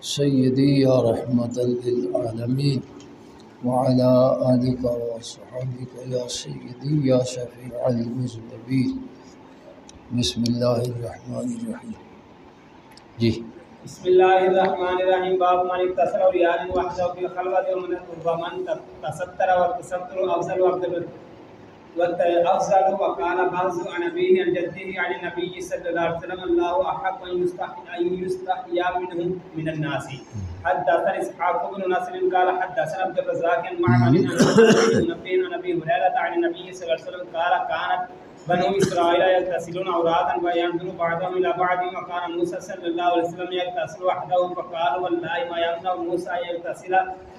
سیدی یا رحمت للعالمین وعلی آلک وصحبک یا سیدی یا شفیع المذنبین۔ بسم اللہ الرحمن الرحیم۔ جی بسم اللہ الرحمن الرحیم۔ باب من اتصل ریاض وحدہ فی الخلوۃ ومن تستر والتستر افضل والافضل وقال بعض عن ابيه عن جده عن النبي صلی اللہ علیہ وسلم الله احق ان يستحيا منه من الناس۔ حدثنا اسحاق بن نصر قال حدثنا عبد الرزاق عن معمر عن ابي هريرة عن النبي صلى الله عليه وسلم قال كانت بنو اسرائيل يغتسلون عراة وينظر بعضهم الى بعض وكان موسى صلى الله عليه وسلم يغتسل وحده فقال والله ما يمنع موسى يغتسل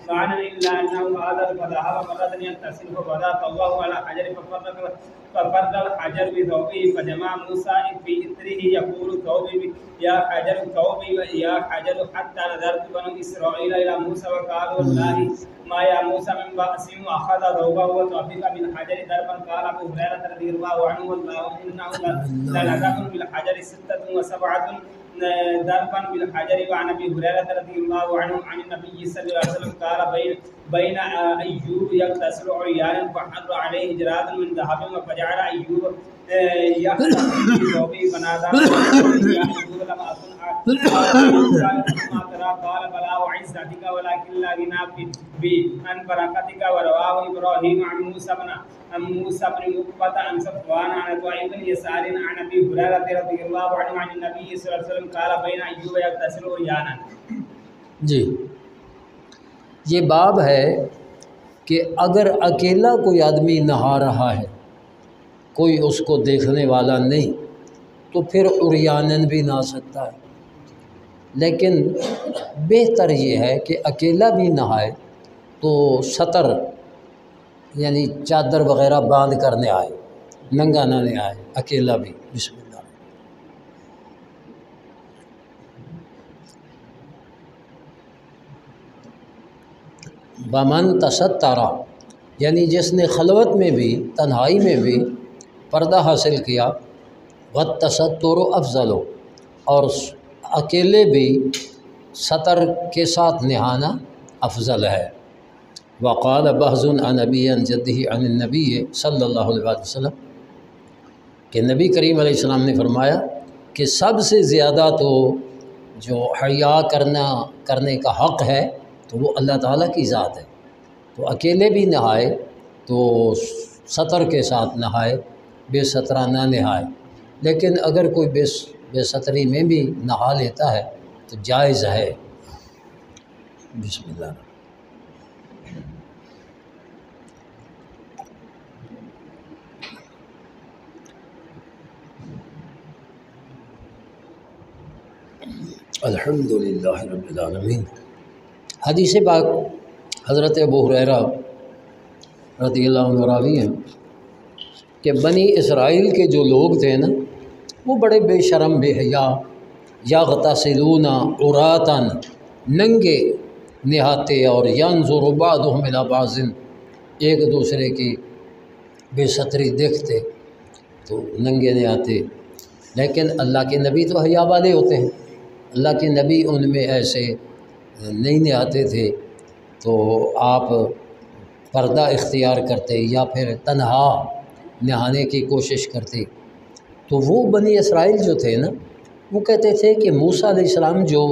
معنا الا انه هذا فذهب مرة يغتسل فبدا طواه على حجر ففرد الحجر بثوبه فجمع موسى في اثره يقول ثوبي يا حجر ثوبي يا حجر حتى نظرت بنو اسرائيل الى موسى وقالوا والله ما يا موسى من بأس واخذ ثوبه وطفق بالحجر ضربا قال ابو هريرة رضي الله عنه والله انه لنذر بالحجر 76 ضربا بالحجر وعن ابي هريرة رضي الله عنه عن النبي صلى الله عليه وسلم قال بين ايوب يغتسل عريانا فحر عليه جراد من ذهب فجعل ايوب يغتسل في ثوبه فنادى يا ايوب لم اكن ما ترى قال بلى وعزتك ولكن لا غنى عن بركتك ورواه ابراهيم عن موسى بن عقبة عن صفوان عن عطاء بن يسار عن ابي هريرة رضي الله عنه عن النبي صلى الله عليه وسلم قال بين ايوب يغتسل عريانا۔ جی یہ باب ہے کہ اگر اکیلا کوئی آدمی نہا رہا ہے، کوئی اس کو دیکھنے والا نہیں، تو پھر عریانن بھی نہا سکتا ہے، لیکن بہتر یہ ہے کہ اکیلا بھی نہائے تو سطر یعنی چادر وغیرہ باندھ کر نہائے، ننگا نہ نہائے، اکیلا بھی۔ بسم اللہ۔ بمن تستر یعنی جس نے خلوت میں بھی، تنہائی میں بھی پردہ حاصل کیا، والتستر افضل اور اکیلے بھی سطر کے ساتھ نہانا افضل ہے۔ وقال بعض عن ابی عن جدہ عن النبی صلی اللہ علیہ وسلم کہ نبی کریم علیہ السلام نے فرمایا کہ سب سے زیادہ تو جو حیا کرنے کا حق ہے تو وہ اللہ تعالیٰ کی ذات ہے، تو اکیلے بھی نہائے تو سطر کے ساتھ نہائے، بے سترہ نہ نہائے، لیکن اگر کوئی بے ستری میں بھی نہا لیتا ہے تو جائز ہے۔ بسم اللہ۔ الحمد للہ رب العالمین۔ حدیث پاک حضرت ابو ہریرہ رضی اللہ عنہ راوی ہیں کہ بنی اسرائیل کے جو لوگ تھے نا، وہ بڑے بے شرم بے حیا، یغتسلون عراۃ ننگے نہاتے، اور ینظر بعضهم الی بعض ایک دوسرے کی بے ستری دیکھتے تو ننگے نہاتے، لیکن اللہ کے نبی تو حیا والے ہوتے ہیں، اللہ کے نبی ان میں ایسے نہیں نہاتے تھے، تو آپ پردہ اختیار کرتے یا پھر تنہا نہانے کی کوشش کرتے۔ تو وہ بنی اسرائیل جو تھے نا، وہ کہتے تھے کہ موسیٰ علیہ السلام جو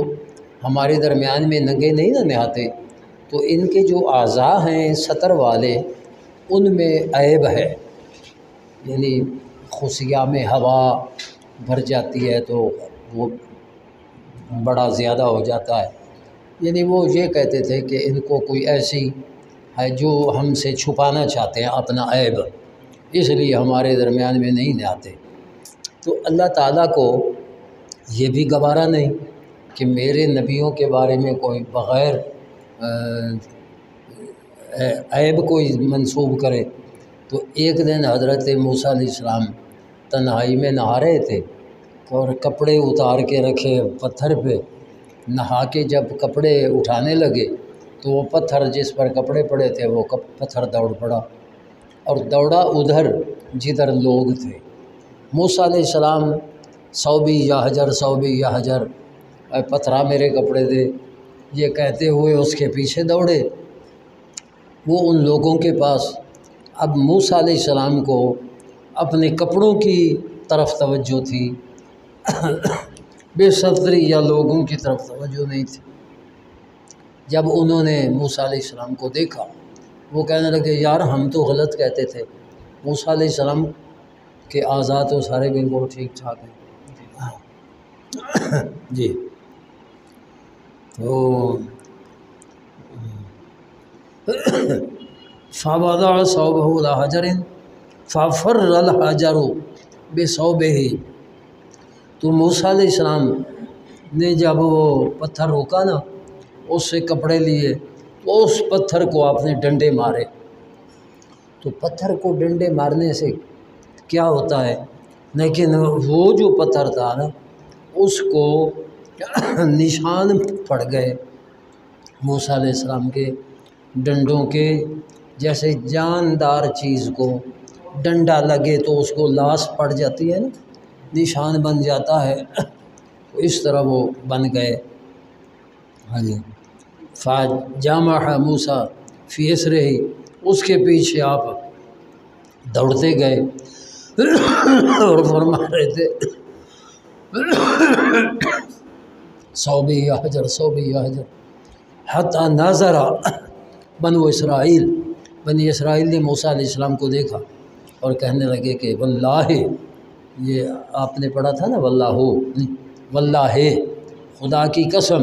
ہمارے درمیان میں ننگے نہیں نہ نہاتے، تو ان کے جو اعضاء ہیں سطر والے ان میں عیب ہے، یعنی خصیہ میں ہوا بھر جاتی ہے تو وہ بڑا زیادہ ہو جاتا ہے، یعنی وہ یہ کہتے تھے کہ ان کو کوئی ایسی ہے جو ہم سے چھپانا چاہتے ہیں اپنا عیب، اس لیے ہمارے درمیان میں نہیں نہاتے۔ تو اللہ تعالیٰ کو یہ بھی گوارا نہیں کہ میرے نبیوں کے بارے میں کوئی بغیر عیب کوئی منسوب کرے۔ تو ایک دن حضرت موسیٰ علیہ السلام تنہائی میں نہا رہے تھے اور کپڑے اتار کے رکھے پتھر پہ، نہا کے جب کپڑے اٹھانے لگے تو وہ پتھر جس پر کپڑے پڑے تھے وہ پتھر دوڑ پڑا، اور دوڑا ادھر جدھر لوگ تھے۔ موسیٰ علیہ السلام صوبی یا حجر صوبی یا حجر، پتھرا میرے کپڑے دے، یہ کہتے ہوئے اس کے پیچھے دوڑے۔ وہ ان لوگوں کے پاس اب موسیٰ علیہ السلام کو اپنے کپڑوں کی طرف توجہ تھی، بے صدری یا لوگوں کی طرف توجہ نہیں تھی۔ جب انہوں نے موسیٰ علیہ السلام کو دیکھا، وہ کہنے لگے یار ہم تو غلط کہتے تھے، موسیٰ علیہ السلام کے اعضاء تو سارے بالکل ٹھیک ٹھاک ہیں۔ جی تو فَوَضَعَ ثَوْبَهُ عَلَىٰ حَجَرٍ فَفَرَّ الْحَجَرُ بِثَوْبِهِ۔ تو موسیٰ علیہ السلام نے جب وہ پتھر روکا نا، اس سے کپڑے لیے تو اس پتھر کو آپ نے ڈنڈے مارے۔ تو پتھر کو ڈنڈے مارنے سے کیا ہوتا ہے، لیکن وہ جو پتھر تھا نا اس کو نشان پڑ گئے موسیٰ علیہ السلام کے ڈنڈوں کے، جیسے جاندار چیز کو ڈنڈا لگے تو اس کو لاس پڑ جاتی ہے نا، نشان بن جاتا ہے، اس طرح وہ بن گئے۔ ہاں جی، فَجَمَعَ مُوسَىٰ فِي إِثْرِهِ، اس کے پیچھے آپ دوڑتے گئے اور فرما رہے تھے صوبی یا حجر صوبی یا حجر حتی نظر بنو اسرائیل، بنی اسرائیل نے موسیٰ علیہ السلام کو دیکھا اور کہنے لگے کہ واللہ، یہ آپ نے پڑھا تھا نا واللہ خدا کی قسم،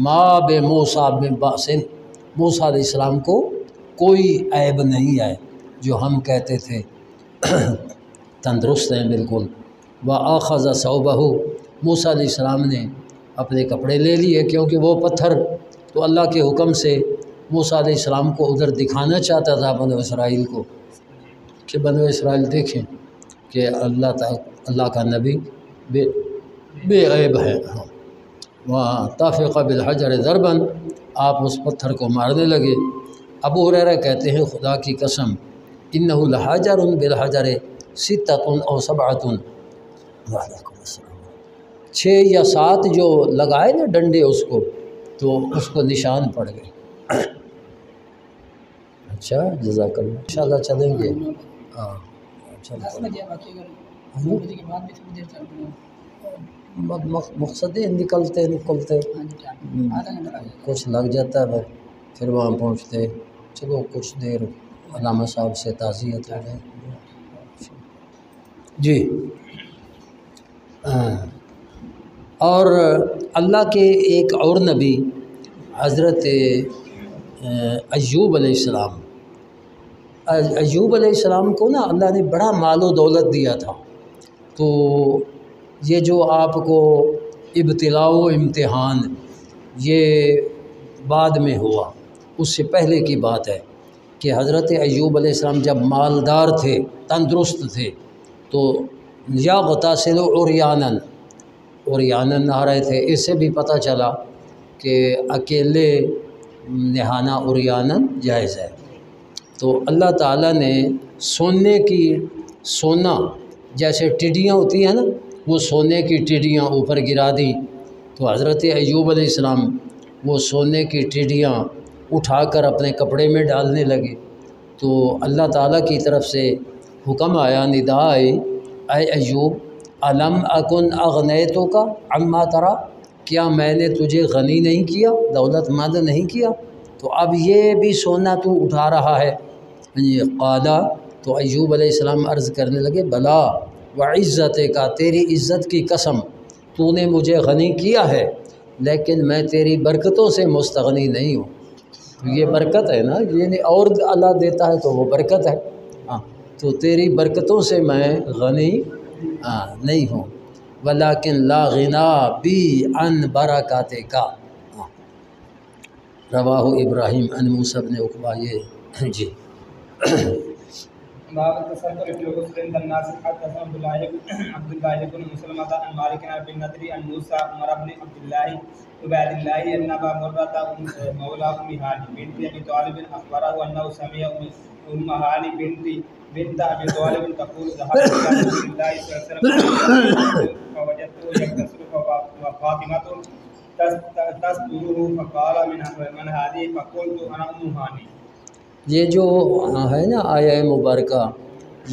ما بے موسیٰ بن باسن، موسیٰ علیہ السلام کو کوئی عیب نہیں ہے جو ہم کہتے تھے، تندرست ہیں بالکل۔ وَآخَذَ ثَوْبَهُ، موسیٰ علیہ السلام نے اپنے کپڑے لے لیے، کیونکہ وہ پتھر تو اللہ کے حکم سے موسیٰ علیہ السلام کو ادھر دکھانا چاہتا تھا بنو اسرائیل کو، کہ بنو اسرائیل دیکھیں کہ اللہ کا نبی بے عیب ہے۔ وَطَفِقَ بِالْحَجَرِ ضَرْبًا، آپ اس پتھر کو مارنے لگے۔ ابو ہریرہ کہتے ہیں خدا کی قسم، إِنَّهُ لَحَجَرٌ بِالْحَجَرِ سِتَّةٌ أَوْ سَبْعَةٌ، وعلیکم السلام، 6 یا 7 جو لگائے نا ڈنڈے اس کو، تو اس کو نشان پڑ گئے۔ اچھا جزاک اللہ، انشاءاللہ چلیں گے۔ ہاں مقصد نکلتے کچھ لگ جاتا ہے، پھر وہاں پہنچتے، چلو کچھ دیر علامہ صاحب سے تعزیت ہو جائے۔ جی اور اللہ کے ایک اور نبی حضرت ایوب علیہ السلام، ایوب علیہ السلام کو نا اللہ نے بڑا مال و دولت دیا تھا، تو یہ جو آپ کو ابتلاء و امتحان یہ بعد میں ہوا، اس سے پہلے کی بات ہے کہ حضرت ایوب علیہ السلام جب مالدار تھے، تندرست تھے، تو یا غتاسل عریاناً نہا رہے تھے۔ اس سے بھی پتہ چلا کہ اکیلے نہانا عریاناً جائز ہے۔ تو اللہ تعالیٰ نے سونا جیسے ٹڈیاں ہوتی ہیں نا، وہ سونے کی ٹڈیاں اوپر گرا دی، تو حضرت ایوب علیہ السلام وہ سونے کی ٹڈیاں اٹھا کر اپنے کپڑے میں ڈالنے لگے، تو اللہ تعالیٰ کی طرف سے حکم آیا، ندا آئی، اے ایوب علم اکن اغنیتک عما تری، کیا میں نے تجھے غنی نہیں کیا، دولت مند نہیں کیا، تو اب یہ بھی سونا تو اٹھا رہا ہے۔ قالا، تو ایوب علیہ السلام عرض کرنے لگے، بلا وعزت کا، تیری عزت کی قسم، تو نے مجھے غنی کیا ہے، لیکن میں تیری برکتوں سے مستغنی نہیں ہوں۔ تو یہ برکت ہے نا، یہ اور اللہ دیتا ہے تو وہ برکت ہے، ہاں، تو تیری برکتوں سے میں غنی نہیں ہوں۔ ولیکن لا غنا بی عن برکاتک، رواہ ابراہیم عن موسیٰ بن عقبہ۔ یہ جی باب التصدق في الغسل عند الناس. حدثنا عبد الله بن مسلمة عن مالك بن نضر عن موسى عمر بن عبد الله عباد الله أن أبا مرة مولى أم هاني بنت أبي طالب أخبره أنه سمع أم هاني بنت أبي طالب تقول ذهبت إلى رسول الله صلى الله عليه وسلم فوجدته يغتسل وفاطمة تستره فقال من هذه فقلت انا ام هاني. یہ جو ہے نا آیہ مبارکہ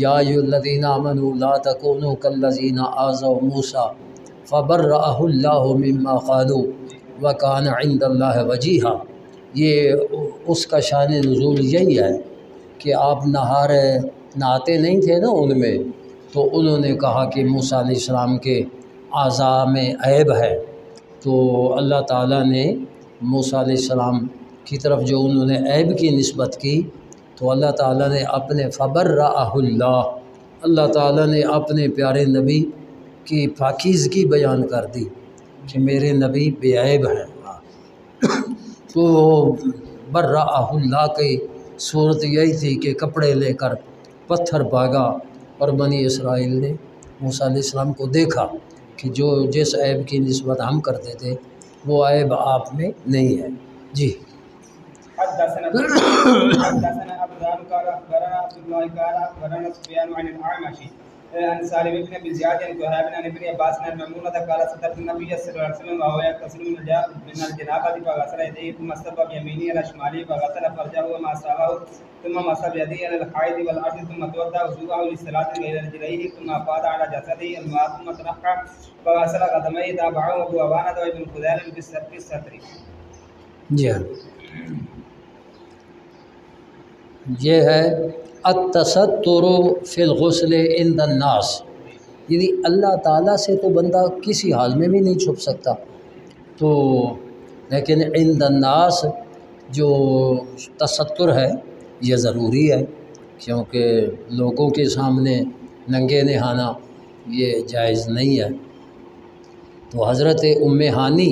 یا ایھا الذین آمنوا لا تکونوا کالذین آذوا موسیٰ فبرأہ اللہ مما قالوا وکان عند اللہ وجیہا، یہ اس کا شان نزول یہی ہے کہ آپ نہاتے نہیں تھے نا ان میں، تو انہوں نے کہا کہ موسیٰ علیہ السلام کے اعضاء میں عیب ہے، تو اللہ تعالیٰ نے موسیٰ علیہ السلام کی طرف جو انہوں نے عیب کی نسبت کی، تو اللہ تعالیٰ نے اپنے فبرأہ اللہ تعالیٰ نے اپنے پیارے نبی کی پاکیزگی بیان کر دی کہ میرے نبی بے عیب ہیں۔ تو برأہ اللہ کی صورت یہی تھی کہ کپڑے لے کر پتھر بھاگا اور بنی اسرائیل نے موسیٰ علیہ السلام کو دیکھا کہ جو جس عیب کی نسبت ہم کرتے تھے وہ عیب آپ میں نہیں ہے۔ جی حدثنا ابدان قال اخبرنا عبد الله قال اخبرنا سفيان عن الاعمش عن سالم بن ابي زياد عن وهاب بن ابن عباس عن ميمونة قال سترت النبي صلى الله عليه وسلم وهو يغتسل من الجنابة فغسل يديه ثم صب بيمينه على شماله فغسل فرجه وما أصابه ثم مسح بيده على الحائض والارض ثم توضا وضوءه للصلاة غير رجليه ثم افاض على جسده الماء ثم تنحى فغسل قدميه تابعه ابو عوانة وابن خزيمة في الستر۔ جی ہاں، یہ ہے التستر فی الغسل عند الناس، یعنی اللہ تعالیٰ سے تو بندہ کسی حال میں بھی نہیں چھپ سکتا، تو لیکن عند الناس جو تستر ہے یہ ضروری ہے، کیونکہ لوگوں کے سامنے ننگے نہانا یہ جائز نہیں ہے۔ تو حضرت ام ہانی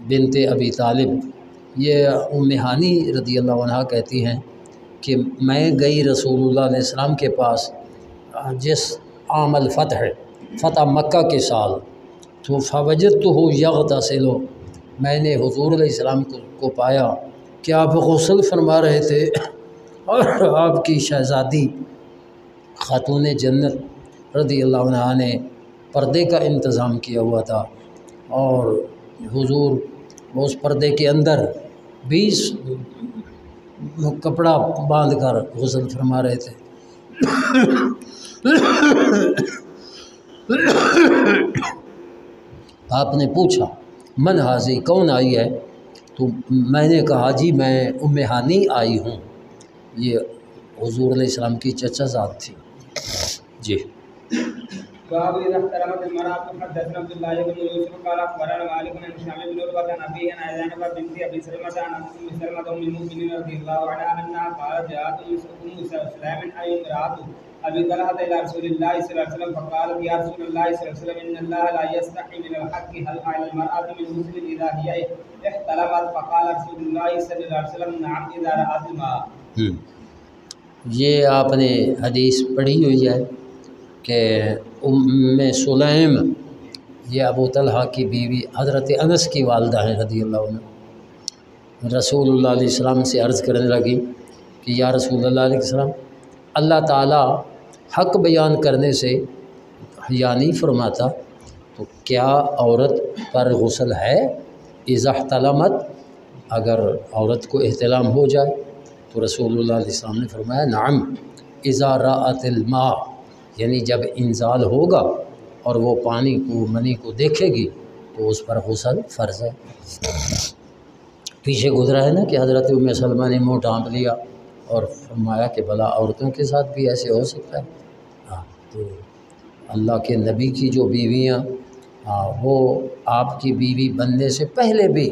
بنت ابی طالب، یہ ام ہانی رضی اللہ عنہ کہتی ہیں کہ میں گئی رسول اللہ علیہ السلام کے پاس جس عام الفتح فتح مکہ کے سال، تو فوجدتہ یغتسل، میں نے حضور علیہ السلام کو پایا کہ آپ غسل فرما رہے تھے اور آپ کی شہزادی خاتون جنت رضی اللہ عنہ نے پردے کا انتظام کیا ہوا تھا، اور حضور اس پردے کے اندر 20 کپڑا باندھ کر غسل فرما رہے تھے۔ آپ نے پوچھا من حاضی، کون آئی ہے؟ تو میں نے کہا جی میں ام ہانی آئی ہوں، یہ حضور علیہ السلام کی چچا ذات تھی۔ جی باب اذا احترمت المرأة. حدثنا عبد الله بن يوسف قال اخبرنا مالك بن هشام بن عروة عن ابيه عن زينب بنت ابي سلمة عن ام سلمة ام المؤمنين رضي الله عنها انها قالت جاءت ام سلام اي امرأة ابي طلحة الى رسول الله صلى الله عليه وسلم فقالت يا رسول الله صلى الله عليه وسلم ان الله لا يستحي من الحق هل على المرأة من غسل اذا هي احتلمت فقال رسول الله صلى الله عليه وسلم نعم اذا رأت الماء۔ یہ آپ نے حدیث پڑھی ہوئی ہے کہ ام سلیم یہ ابو طلحہ کی بیوی حضرت انس کی والدہ ہیں رضی اللہ عنہ، رسول اللہ علیہ السلام سے عرض کرنے لگی کہ یا رسول اللہ علیہ السلام، اللہ تعالیٰ حق بیان کرنے سے حیا نہیں فرماتا، تو کیا عورت پر غسل ہے اذا احتلمت، اگر عورت کو احتلام ہو جائے؟ تو رسول اللہ علیہ السلام نے فرمایا نعم اذا رأت الماء، یعنی جب انزال ہوگا اور وہ پانی کو منی کو دیکھے گی تو اس پر غسل فرض ہے۔ پیچھے گزرا ہے نا کہ حضرت ام سلمہ نے منہ ڈھانپ لیا اور فرمایا کہ بھلا عورتوں کے ساتھ بھی ایسے ہو سکتا ہے؟ تو اللہ کے نبی کی جو بیویاں وہ آپ کی بیوی بننے سے پہلے بھی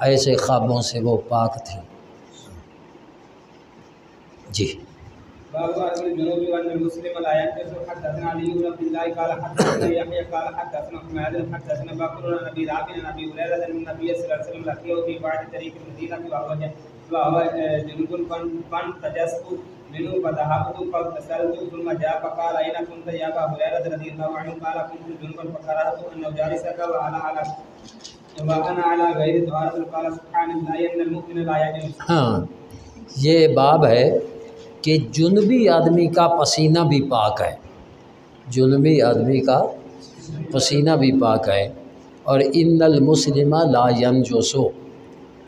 ایسے خوابوں سے وہ پاک تھیں۔ جی باب الجنوب وان المسلم لا ينقص. حدثنا علي بن عبد الله قال حدثنا يحيى قال حدثنا حماد حدثنا بكر عن ابي رافع عن ابي هريره ان النبي صلى الله عليه وسلم لقيه في بعض طريق المدينه وهو جنوب فانتجست منه فذهبت فاغتسلت ثم جاء فقال اين كنت يا ابا هريره رضي الله عنه قال كنت جنوبا فقرات انه جالسك وانا على غير طهارة قال سبحان الله ان المؤمن لا يجلس۔ ہاں، یہ باب ہے کہ جنبی آدمی کا پسینہ بھی پاک ہے، جنبی آدمی کا پسینہ بھی پاک ہے، اور ان المسلم لا ینجسو،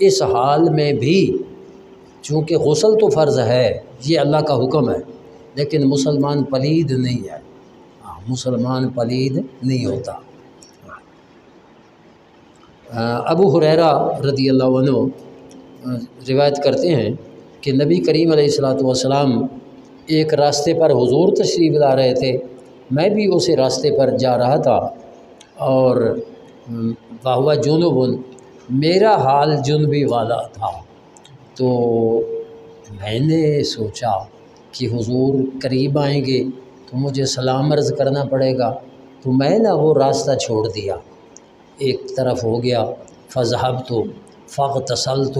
اس حال میں بھی چونکہ غسل تو فرض ہے، یہ اللہ کا حکم ہے، لیکن مسلمان پلید نہیں ہے، مسلمان پلید نہیں ہوتا۔ ابو ہریرہ رضی اللہ عنہ روایت کرتے ہیں کہ نبی کریم علیہ الصلوۃ والسلام ایک راستے پر حضور تشریف لا رہے تھے، میں بھی اسی راستے پر جا رہا تھا، اور وہو جنب، میرا حال جنبی والا تھا، تو میں نے سوچا کہ حضور قریب آئیں گے تو مجھے سلام عرض کرنا پڑے گا، تو میں نے وہ راستہ چھوڑ دیا، ایک طرف ہو گیا، فذهبت فاغتسلت،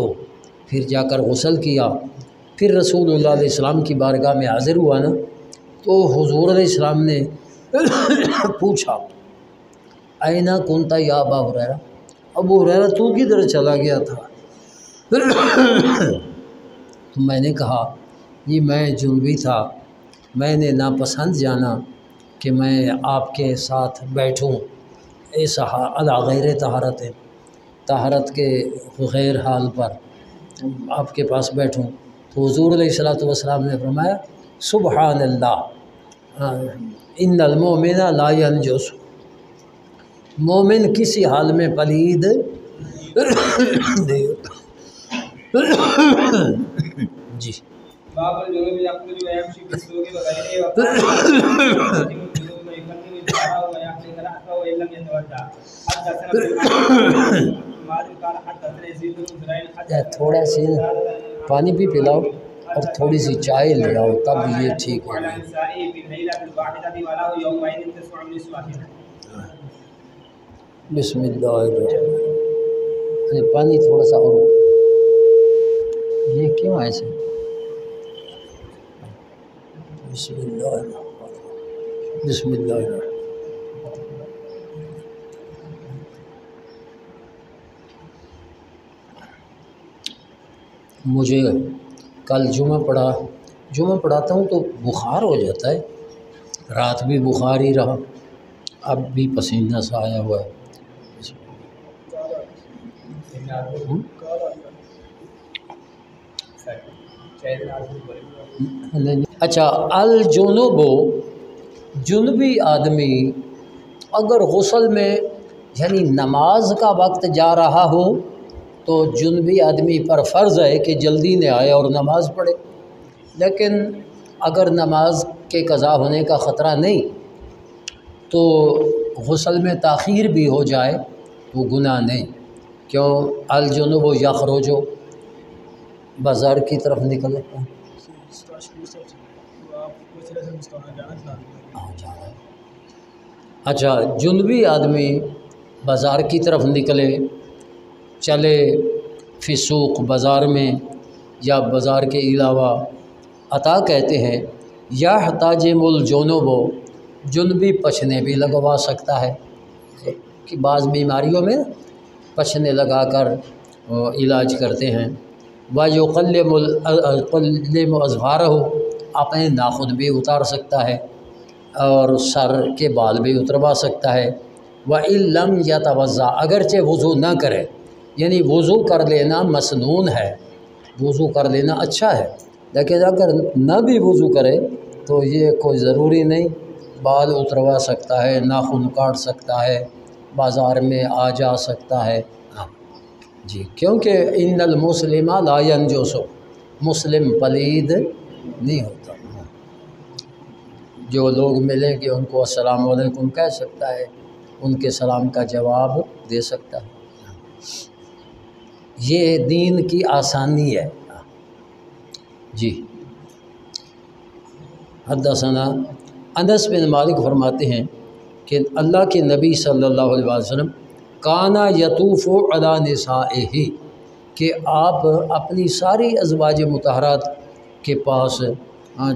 پھر جا کر غسل کیا، پھر رسول اللہ علیہ السلام کی بارگاہ میں حاضر ہوا نا، تو حضور علیہ السلام نے پوچھا اینا کنتا یا ابا ہریرہ، ابو ہریرہ تو کدھر چلا گیا تھا؟ تو میں نے کہا یہ میں جنبی تھا، میں نے ناپسند جانا کہ میں آپ کے ساتھ بیٹھوں ایسا علی غیر طہارت، طہارت کے غیر حال پر آپ کے پاس بیٹھوں، تو حضور علیہ الصلوۃ والسلام نے فرمایا سبحان اللہ ان المؤمن لا ینجس، مومن کسی حال میں پلید نہیں ہوتا۔ جی باب الجنوب يخرج ويمشي في السوق وغيره وقال الجنوب يكلم الجار ويحلق رأسه وإن لم يتودع حدثنا قال حدثنا يزيد بن زريع تھوڑا سی پانی بھی پلاؤ اور تھوڑی سی چائے لے آؤ تب یہ ٹھیک ہو جائے۔ بسم اللہ الرحمن، پانی تھوڑا سا اور، یہ کیوں ایسے؟ بسم اللہ الرحمن، بسم اللہ الرحمن۔ مجھے کل جمعہ پڑھاتا ہوں تو بخار ہو جاتا ہے، رات بھی بخار ہی رہا، اب بھی پسینہ سا آیا ہوا ہے۔ اچھا، الجنوب، جنبی آدمی اگر غسل میں یعنی نماز کا وقت جا رہا ہو تو جنبی آدمی پر فرض ہے کہ جلدی نہ آئے اور نماز پڑھے، لیکن اگر نماز کے قضا ہونے کا خطرہ نہیں تو غسل میں تاخیر بھی ہو جائے تو گناہ نہیں، کیوں الجنوب یخرج، بازار کی طرف نکلے۔ اچھا، جنبی آدمی بازار کی طرف نکلے، چلے فی سوق، بازار میں یا بازار کے علاوہ، عطا کہتے ہیں یحتجم الجنوب، جنبی پچھنے بھی لگوا سکتا ہے، کہ بعض بیماریوں میں پچھنے لگا کر علاج کرتے ہیں۔ وَيُقَلِّمُ أَظْفَارَهُ، اپنے ناخن بھی اتار سکتا ہے اور سر کے بال بھی اتروا سکتا ہے۔ وَإِن لَّمْ يَتَوَضَّأْ، اگرچہ وضو نہ کرے، یعنی وضو کر لینا مسنون ہے، وضو کر لینا اچھا ہے، لیکن اگر نہ بھی وضو کرے تو یہ کوئی ضروری نہیں، بال اتروا سکتا ہے، ناخن کاٹ سکتا ہے، بازار میں آ جا سکتا ہے۔ جی، کیونکہ ان المسلم لا ینجس، مسلم پلید نہیں ہوتا، جو لوگ ملیں گے ان کو السلام علیکم کہہ سکتا ہے، ان کے سلام کا جواب دے سکتا ہے۔ یہ دین کی آسانی ہے۔ جی، حدثنا انس بن مالک فرماتے ہیں کہ اللہ کے نبی صلی اللہ علیہ وسلم کانا یطوف علی نسائہ، کہ آپ اپنی ساری ازواج مطہرات کے پاس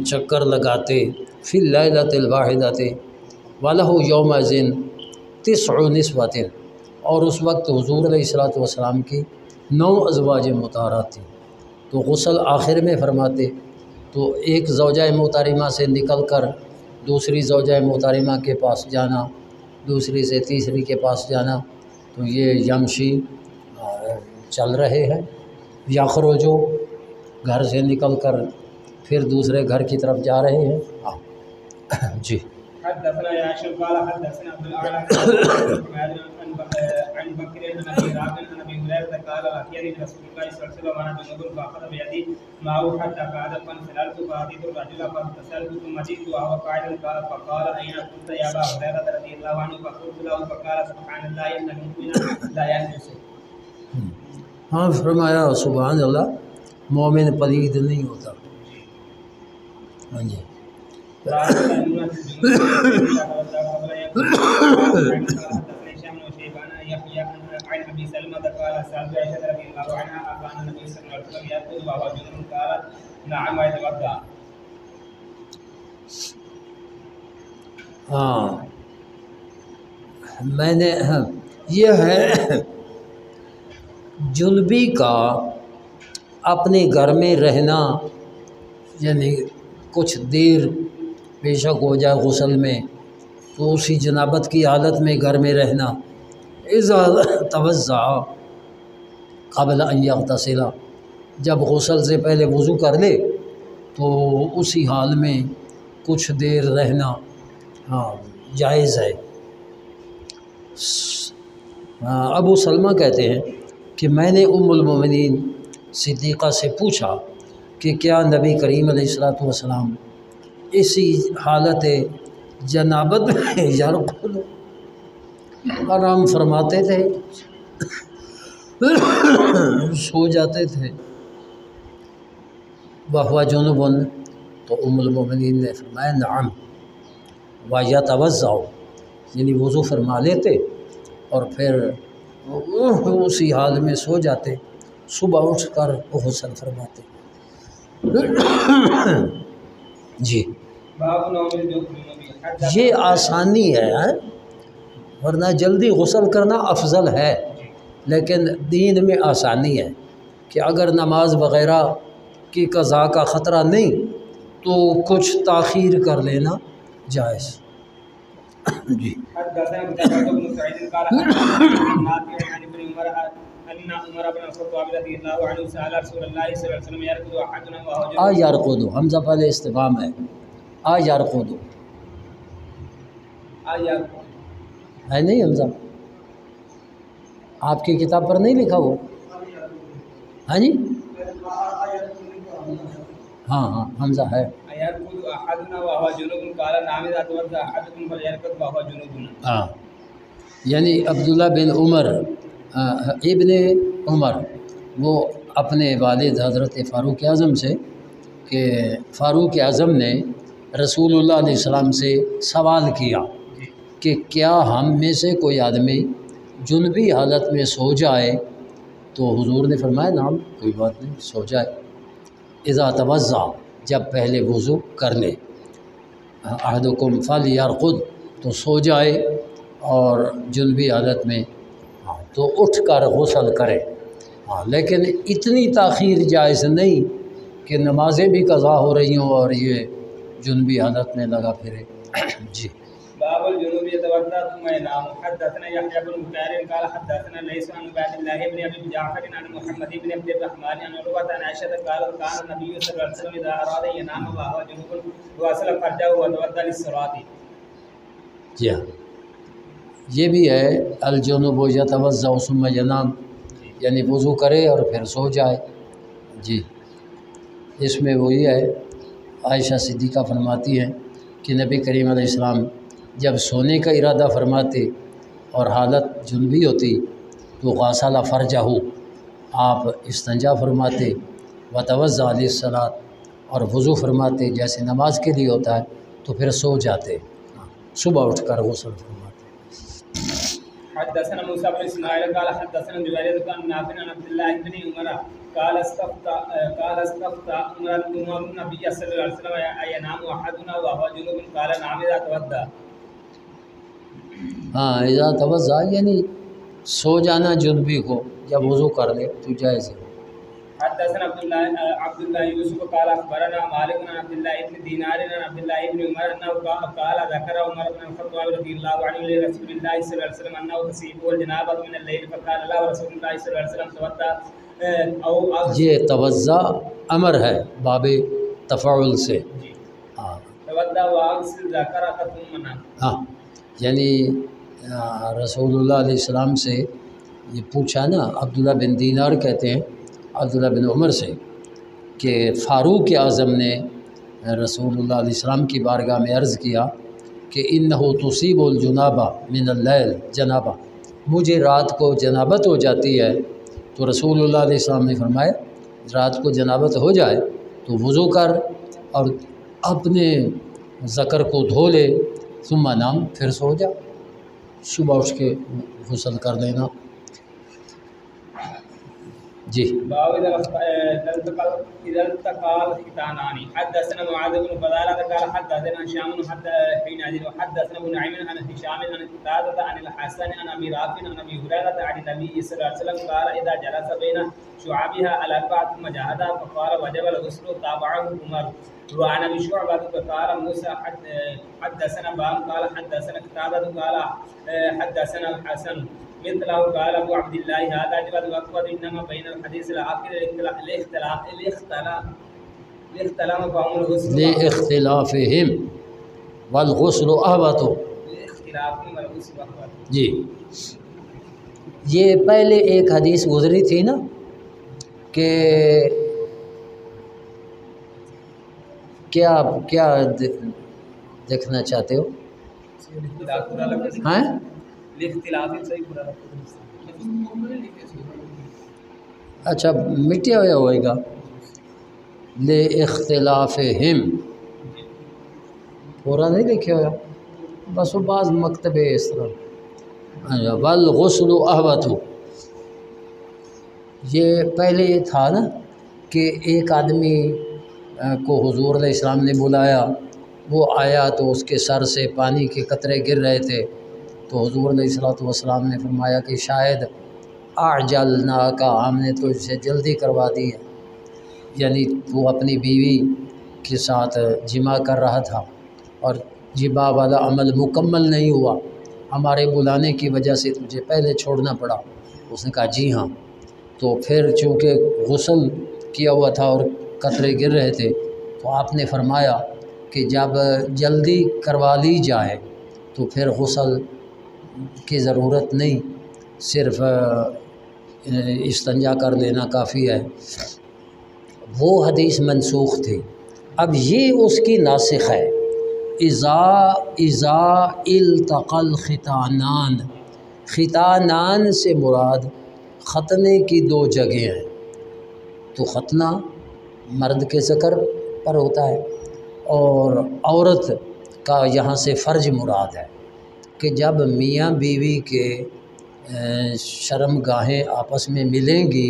چکر لگاتے، فی اللیلۃ الواحدۃ ولہ یومئذ 9 نسوۃ، اور اس وقت حضور علیہ الصلوۃ والسلام کی 9 ازواج مطہرات تھیں، تو غسل آخر میں فرماتے، تو ایک زوجہ محترمہ سے نکل کر دوسری زوجہ محترمہ کے پاس جانا، دوسری سے تیسری کے پاس جانا، تو یہ یمشی چل رہے ہیں، یخرجو گھر سے نکل کر پھر دوسرے گھر کی طرف جا رہے ہیں۔ جی حدثنا يعشر قال حدثنا عبد الاعلى عن بكر بن ابي رافع عن ابي هريره قال لقيني رسول الله صلى الله عليه وسلم وانا جنوب فاخذ بيدي معه حتى قعد فانسللت فاتيت الرجل فاغتسلت ثم جئت وهو قاعد فقال اين كنت يا ابا هريره رضي الله عنه فقلت له فقال سبحان الله ان المؤمن لا ينجس۔ ہاں فرمایا سبحان اللہ، مومن پلید نہیں ہوتا۔ ہاں جی عن ابي سلمة قال سألت عائشة رضي الله عنها أكان النبي صلى الله عليه وسلم يأكل وهو جنوب؟ قالت نعم ويتوضأ۔ ہاں میں نے یہ ہے جنبی کا اپنے گھر میں رہنا، یعنی کچھ دیر بے شک ہو جائے غسل میں تو اسی جنابت کی حالت میں گھر میں رہنا، اذا توضع قبل ان یغتسل، جب غسل سے پہلے وضو کر لے تو اسی حال میں کچھ دیر رہنا ہاں جائز ہے۔ ابو سلمہ کہتے ہیں کہ میں نے ام المومنین صدیقہ سے پوچھا کہ کیا نبی کریم علیہ الصلوۃ والسلام اسی حالت جنابت میں یرقد آرام فرماتے تھے، سو جاتے تھے؟ وہو جنب، تو ام المومنین نے فرمایا نعم ویتوضأ، یعنی وضو فرما لیتے اور پھر اسی حال میں سو جاتے، صبح اٹھ کر غسل فرماتے۔ جی یہ آسانی ہے، ورنہ جلدی غسل کرنا افضل ہے، لیکن دین میں آسانی ہے کہ اگر نماز وغیرہ کی قضا کا خطرہ نہیں تو کچھ تاخیر کر لینا جائز۔ جی آ یرقد، حمزہ پہلے استفہام ہے، آ یرقد ہے نہیں حمزہ؟ آپ کی کتاب پر نہیں لکھا وہ؟ ہاں جی ہاں ہاں حمزہ ہے۔ ہاں یعنی عبداللہ بن عمر ابن عمر وہ اپنے والد حضرت فاروق اعظم سے کہ فاروق اعظم نے رسول اللہ علیہ السلام سے سوال کیا کہ کیا ہم میں سے کوئی آدمی جنبی حالت میں سو جائے؟ تو حضور نے فرمایا نعم، کوئی بات نہیں، سو جائے۔ اذا توضع، جب پہلے وضو کر لے، احدکم فلیرقد، تو سو جائے، اور جنبی حالت میں تو اٹھ کر غسل کرے۔ ہاں لیکن اتنی تاخیر جائز نہیں کہ نمازیں بھی قضا ہو رہی ہوں اور یہ جنبی حالت میں لگا پھرے۔ جی باب الجنوب يتوضا ثم ينام۔ حدثنا يحيى بن بكير قال حدثنا ليس عن عباد الله بن ابي جعفر عن محمد بن عبد الرحمن عن عروة عن عائشة قال كان النبي صلى الله عليه وسلم اذا اراد ان ينام وهو جنوب غسل فرجه وتوضا للصلاه۔ جی ہاں یہ بھی ہے الجنوب یتوضا ثم ینام، یعنی وضو کرے اور پھر سو جائے۔ جی اس میں وہی ہے، عائشہ صدیقہ فرماتی ہیں کہ نبی کریم علیہ السلام جب سونے کا ارادہ فرماتے اور حالت جنبی ہوتی تو غسل فرجہ، آپ استنجا فرماتے، وتوضا للصلاۃ، اور وضو فرماتے جیسے نماز کے لیے ہوتا ہے، تو پھر سو جاتے، صبح اٹھ کر غسل فرماتے۔ حدثنا موسى بن اسماعيل قال حدثنا جويرية عن نافع عن عبد الله بن عمر قال استفتى عمر النبي صلى الله عليه وسلم اينام احدنا وهو جنوب؟ قال نعم اذا توضا۔ ہاں اذا توضا یعنی سو جانا جنبی کو، جب وضو کر لے تو جائز ہے۔ حدثنا عبد الله يوسف قال اخبرنا مالك عن عبد الله بن دينار عن عبد الله بن عمر انه قال ذكر عمر بن الخطاب رضي الله عنه لرسول الله صلى الله عليه وسلم انه تصيبه الجنابه من الليل فقال له رسول الله صلى الله عليه وسلم توضا او یہ توضا امر ہے باب تفاعل سے. ہاں توضا واغسل ذكرك ثم نام. ہاں یعنی رسول اللہ علیہ السلام سے یہ پوچھا نا، عبداللہ بن دینار کہتے ہیں عبداللہ بن عمر سے کہ فاروق اعظم نے رسول اللہ علیہ السلام کی بارگاہ میں عرض کیا کہ انہو تصیب الجنابہ من اللیل جنابہ، مجھے رات کو جنابت ہو جاتی ہے. تو رسول اللہ علیہ السلام نے فرمایا رات کو جنابت ہو جائے تو وضو کر اور اپنے ذکر کو دھو لے، ثم نام، پھر سو جا، صبح اٹھ کے غسل کر لینا. جی باب اذا التقى الختانان. حدثنا معاذ بن فضالة قال حدثنا هشام حين حدثنا ابن نعيم عن هشام عن قتادة عن الحسن عن ابي رافع عن ابي هريرة عن النبي صلى الله عليه وسلم قال اذا جلس بين شعابها الاربعة ثم جاهدها فقال وجب الغسل تابعه عمر. وعن ابي شعبة قال موسى حدثنا بام قال حدثنا قتادة قال حدثنا الحسن مثله. قال ابو عبد الله هذا جواد وقد انما بين الحديث الاخر الاختلاف فهم الغسل لاختلافهم والغسل اهبط. الاختلاف والغسل اهبط. جی یہ پہلے ایک حدیث گزری تھی نا کہ کیا دیکھنا چاہتے ہو؟ ہاں اچھا مٹیا ہوا ہوئے گا لے اختلافہم، پورا نہیں لکھا ہوا، بس وہ بعض مکتبے اس طرح. والغسل اہبط، یہ پہلے یہ تھا نا کہ ایک آدمی کو حضور علیہ السلام نے بلایا، وہ آیا تو اس کے سر سے پانی کے قطرے گر رہے تھے، تو حضور علیہ السلام نے فرمایا کہ شاید اعجلنا کا، ہم نے تو اسے جلدی کروا دی ہے، یعنی وہ اپنی بیوی کے ساتھ جمع کر رہا تھا اور جمع والا عمل مکمل نہیں ہوا، ہمارے بلانے کی وجہ سے تجھے پہلے چھوڑنا پڑا. اس نے کہا جی ہاں. تو پھر چونکہ غسل کیا ہوا تھا اور قطرے گر رہے تھے تو آپ نے فرمایا کہ جب جلدی کروا لی جائے تو پھر غسل کی ضرورت نہیں، صرف استنجا کر لینا کافی ہے. وہ حدیث منسوخ تھی، اب یہ اس کی ناسخ ہے. اذا التقى الختانان، ختانان سے مراد ختنے کی دو جگہیں ہیں. تو ختنہ مرد کے ذکر پر ہوتا ہے اور عورت کا یہاں سے فرج مراد ہے کہ جب میاں بیوی کے شرم گاہیں آپس میں ملیں گی،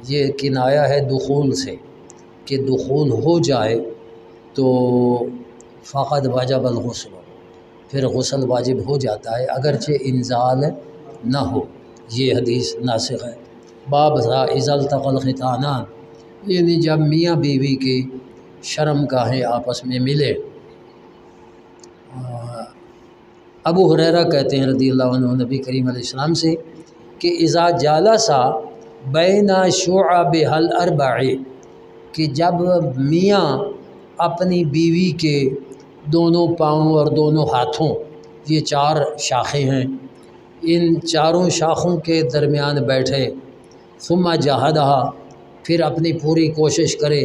یہ کنایا ہے دخول سے کہ دخول ہو جائے تو فقط واجب الغسل، پھر غسل واجب ہو جاتا ہے اگرچہ انزال نہ ہو. یہ حدیث ناسخ ہے. باب تھا اذا التقى الختانان، یعنی جب میاں بیوی کی شرم گاہیں آپس میں ملے. ابو ہریرہ کہتے ہیں رضی اللہ عنہ نبی کریم علیہ السلام سے کہ اذا جالسا بین شعبها الاربع، کہ جب میاں اپنی بیوی کے دونوں پاؤں اور دونوں ہاتھوں، یہ 4 شاخیں ہیں، ان چاروں شاخوں کے درمیان بیٹھے، ثم جاہدہا، پھر اپنی پوری کوشش کرے،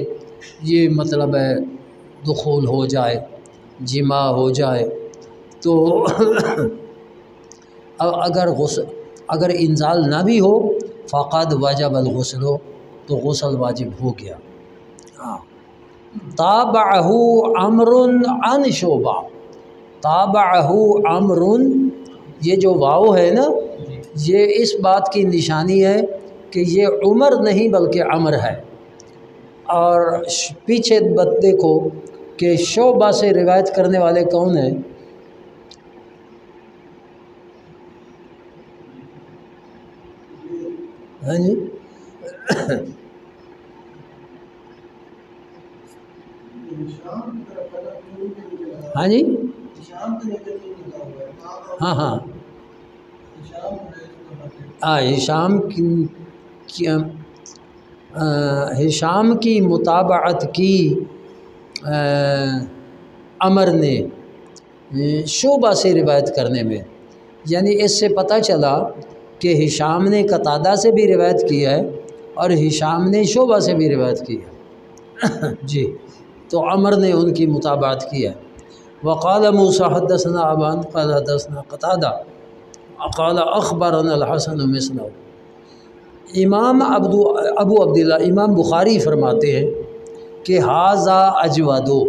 یہ مطلب ہے دخول ہو جائے، جمع ہو جائے. تو اگر انزال نہ بھی ہو فقد وجب الغسل، تو غسل واجب ہو گیا. تابعہ عمر عن شعبہ، تابعہ عمر، یہ جو واو ہے نا یہ اس بات کی نشانی ہے کہ یہ عمر نہیں بلکہ عمر ہے. اور پیچھے دیکھو کہ شعبہ سے روایت کرنے والے کون ہیں؟ ہاں جی ہاں جی ہاں ہاں ہشام کی متابعت کی عمر نے شعبہ سے روایت کرنے میں، یعنی اس سے پتہ چلا کہ ہشام نے قتادہ سے بھی روایت کی ہے اور ہشام نے شعبہ سے بھی روایت کی ہے جی، تو عمر نے ان کی متابعت کی ہے۔ وقال موسیٰ حدثنا ابان قال حدثنا قتادہ قال اخبرنا الحسن مثله۔ امام ابو عبداللہ امام بخاری فرماتے ہیں کہ ھذا اجودو،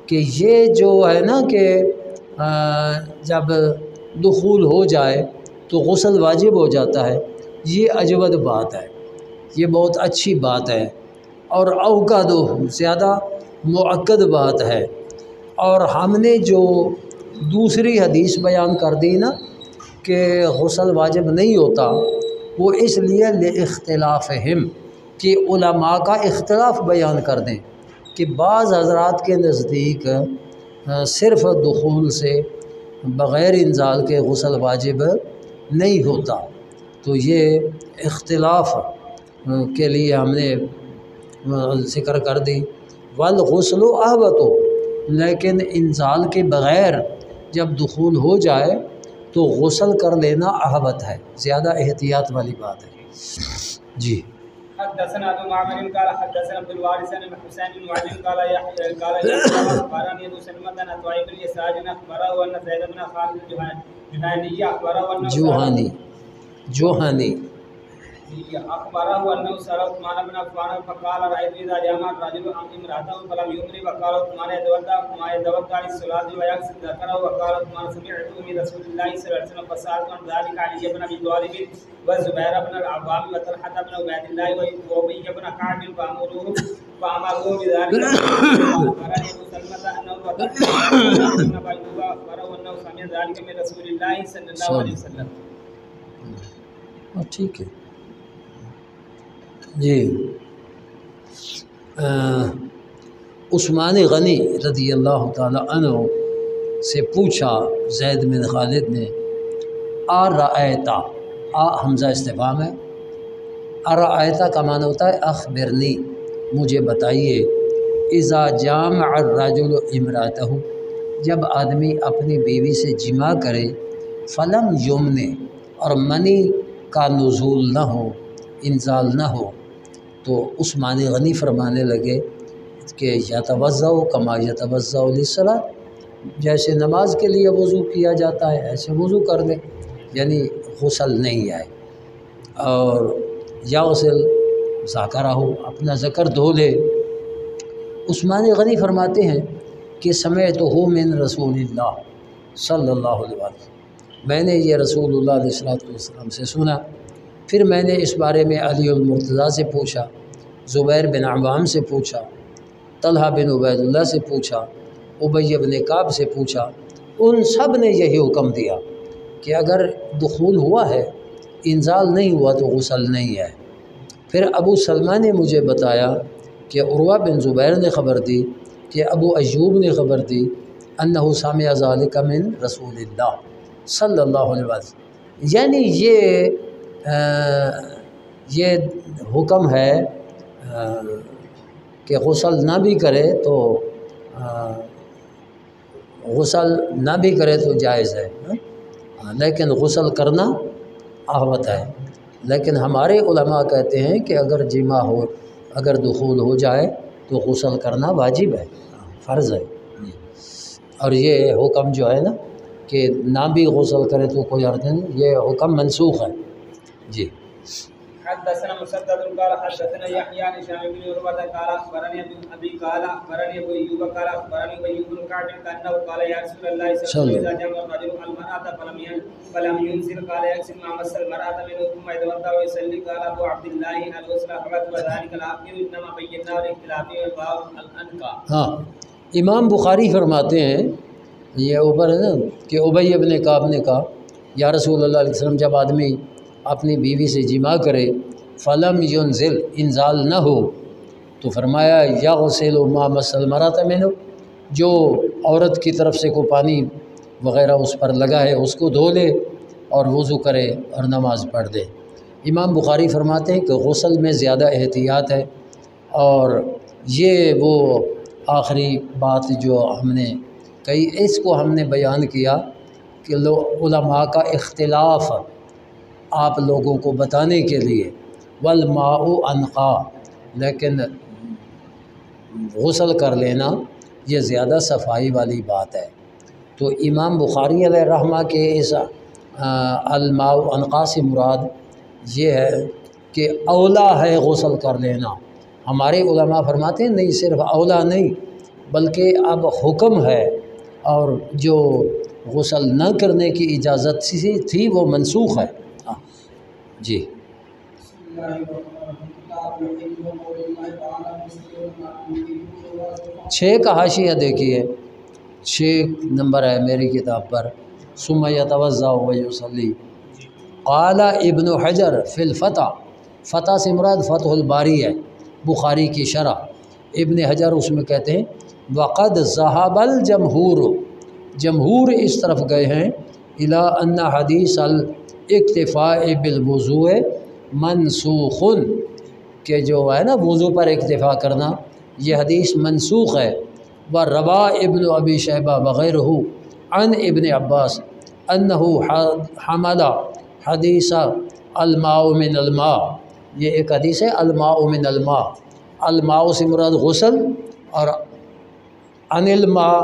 کہ یہ جو ہے نا کہ جب دخول ہو جائے تو غسل واجب ہو جاتا ہے، یہ اجود بات ہے، یہ بہت اچھی بات ہے، اور اوقد زیادہ مؤکد بات ہے۔ اور ہم نے جو دوسری حدیث بیان کر دی نا کہ غسل واجب نہیں ہوتا، وہ اس لیے لاختلافہم کہ علماء کا اختلاف بیان کر دیں کہ بعض حضرات کے نزدیک صرف دخول سے بغیر انزال کے غسل واجب نہیں ہوتا، تو یہ اختلاف کے لیے ہم نے ذکر کر دی۔ والغسل احوط، لیکن انزال کے بغیر جب دخول ہو جائے تو غسل کر لینا احوط ہے، زیادہ احتیاط والی بات ہے جی۔ حدثنا ابو معمر قال حدثنا عبد الوارث بن حسين بن معين قال يحيى اخبرني ابو سلمة بن طيب بن يسار اخبره ان زيد بن خالد الجهني اخبره انه جوهاني اخبره انه سأل عثمان بن عفان فقال رايت اذا جامع الرجل امراته فلم يمر وقال عثمان يتوضا كما يتوضا للصلاه ويغسل ذكره وقال عثمان سمعت من رسول الله صلى الله عليه وسلم فسالت عن ذلك علي بن ابي طالب وزبير بن العوام وطلحه بن عبيد الله وابي بن كعب فامروا بذلك اخبرني ابو سلمة انه اخبره انه سمع ذلك من رسول الله صلى الله عليه وسلم۔ ٹھیک ہے جی۔ عثمان غنی رضی اللہ تعالی عنہ سے پوچھا زید بن خالد نے، ارأیتا، حمزہ استفہام ہے، ارأیتا کا معنی ہوتا ہے اخبرنی، مجھے بتائیے، اذا جامع الرجل امرأتہ، جب آدمی اپنی بیوی سے جماع کرے، فلم یمنے، اور منی کا نزول نہ ہو، انزال نہ ہو، تو عثمان غنی فرمانے لگے کہ یتوضأ کما یتوضأ للصلاۃ، جیسے نماز کے لیے وضو کیا جاتا ہے ایسے وضو کر لے، یعنی غسل نہیں آئے، اور یغسل ذکرہ، اپنا ذکر دھو لے۔ عثمان غنی فرماتے ہیں کہ سمعتہ من رسول اللہ صلی اللہ علیہ وسلم، میں نے یہ رسول اللہ علیہ السلام سے سنا، پھر میں نے اس بارے میں علی المرتضیٰ سے پوچھا، زبیر بن عوام سے پوچھا، طلحہ بن عبید اللہ سے پوچھا، ابی بن کعب سے پوچھا، ان سب نے یہی حکم دیا کہ اگر دخول ہوا ہے انزال نہیں ہوا تو غسل نہیں ہے۔ پھر ابو سلمہ نے مجھے بتایا کہ عروہ بن زبیر نے خبر دی کہ ابو ایوب نے خبر دی انہ سمع ذلک من رسول اللہ صلی اللہ علیہ وسلم، یعنی یہ حکم ہے کہ غسل نہ بھی کرے تو جائز ہے، لیکن غسل کرنا احوط ہے۔ لیکن ہمارے علماء کہتے ہیں کہ اگر جماع ہو، اگر دخول ہو جائے تو غسل کرنا واجب ہے، فرض ہے، اور یہ حکم جو ہے نا کہ نہ بھی غسل کرے تو کوئی حرج نہیں، یہ حکم منسوخ ہے جی۔ حدثنا مسدد قال حدثنا يحيى عن هشام بن عروة قال اخبرني ابي قال اخبرني ابو ايوب قال اخبرني ابي بن كعب انه قال يا رسول الله صلى الله عليه وسلم اذا جمع الرجل المرأة فلم ينزل قال يغسل ما مس المرأة منه ثم يتوضا ويصلي قال ابو عبد الله الغسل احمد وذلك الاخير انما بيناه الاختلاف والباب الانقى۔ ہاں، امام بخاری فرماتے ہیں، یہ اوپر ہے نا کہ ابی بن کعب نے کہا یا رسول اللہ علیہ وسلم جب آدمی اپنی بیوی سے جماع کرے، فلم ینزل، انزال نہ ہو، تو فرمایا یغسل ما مس المرأة منه، جو عورت کی طرف سے کوئی پانی وغیرہ اس پر لگا ہے اس کو دھو لے اور وضو کرے اور نماز پڑھ دے۔ امام بخاری فرماتے ہیں کہ غسل میں زیادہ احتیاط ہے، اور یہ وہ آخری بات جو ہم نے کہی، اس کو ہم نے بیان کیا کہ علماء کا اختلاف آپ لوگوں کو بتانے کے لیے، والماء انقا، لیکن غسل کر لینا یہ زیادہ صفائی والی بات ہے۔ تو امام بخاری علیہ رحمہ کے اس الماء انقا سے مراد یہ ہے کہ اولا ہے غسل کر لینا۔ ہمارے علماء فرماتے ہیں نہیں، صرف اولا نہیں بلکہ اب حکم ہے، اور جو غسل نہ کرنے کی اجازت تھی وہ منسوخ ہے۔ جی چھ کا حاشیہ دیکھیے، 6 نمبر ہے میری کتاب پر، ثم یتوضأ ویصلی۔ قال ابن حجر فی الفتح، فتح سے مراد فتح الباری ہے، بخاری کی شرح۔ ابن حجر اس میں کہتے ہیں وقد ذهب الجمہور، جمہور اس طرف گئے ہیں الی ان حدیث الاکتفاء بالوضوء منسوخ، کہ جو ہے نا وضو پر اکتفا کرنا یہ حدیث منسوخ ہے۔ وروا ابن ابی شیبہ وغیرہ عن ابن عباس انہ حمل حدیث الماء من الماء، یہ ایک حدیث ہے الماء من الماء، الماء سے مراد غسل، اور عن الماء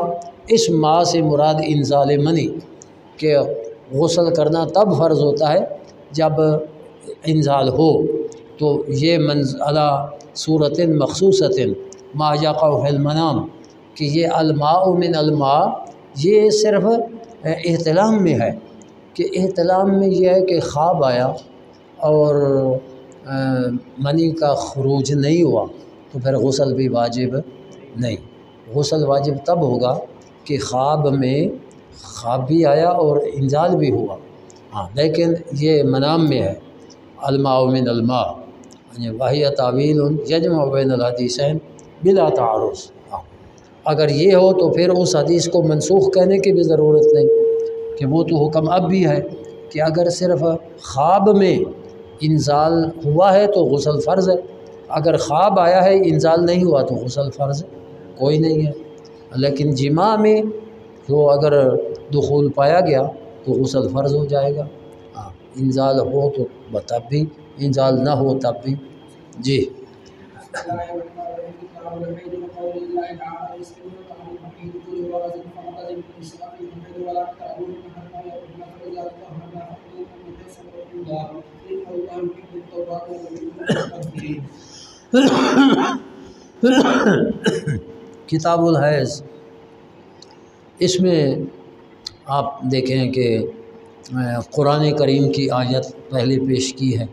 اس ماء سے مراد انزال منی، کہ غسل کرنا تب فرض ہوتا ہے جب انزال ہو۔ تو یہ منزلہ صورت مخصوصۃ ما یقع فی المنام، کہ یہ الماء من الماء یہ صرف احتلام میں ہے، کہ احتلام میں یہ ہے کہ خواب آیا اور منی کا خروج نہیں ہوا تو پھر غسل بھی واجب نہیں۔ غسل واجب تب ہوگا کہ خواب بھی آیا اور انزال بھی ہوا، ہاں، لیکن یہ منام میں ہے الماء من الماء، وہی تعویل یجمع بین الحدیثین بلا تعارض۔ اگر یہ ہو تو پھر اس حدیث کو منسوخ کہنے کی بھی ضرورت نہیں، کہ وہ تو حکم اب بھی ہے کہ اگر صرف خواب میں انزال ہوا ہے تو غسل فرض ہے، اگر خواب آیا ہے انزال نہیں ہوا تو غسل فرض کوئی نہیں ہے۔ لیکن جماع میں تو اگر دخول پایا گیا تو غسل فرض ہو جائے گا، ہاں، انزال ہو تو تب بھی، انزال نہ ہو تب بھی۔ جی کتاب الحیض، اس میں آپ دیکھیں کہ قرآن کریم کی آیت پہلے پیش کی ہے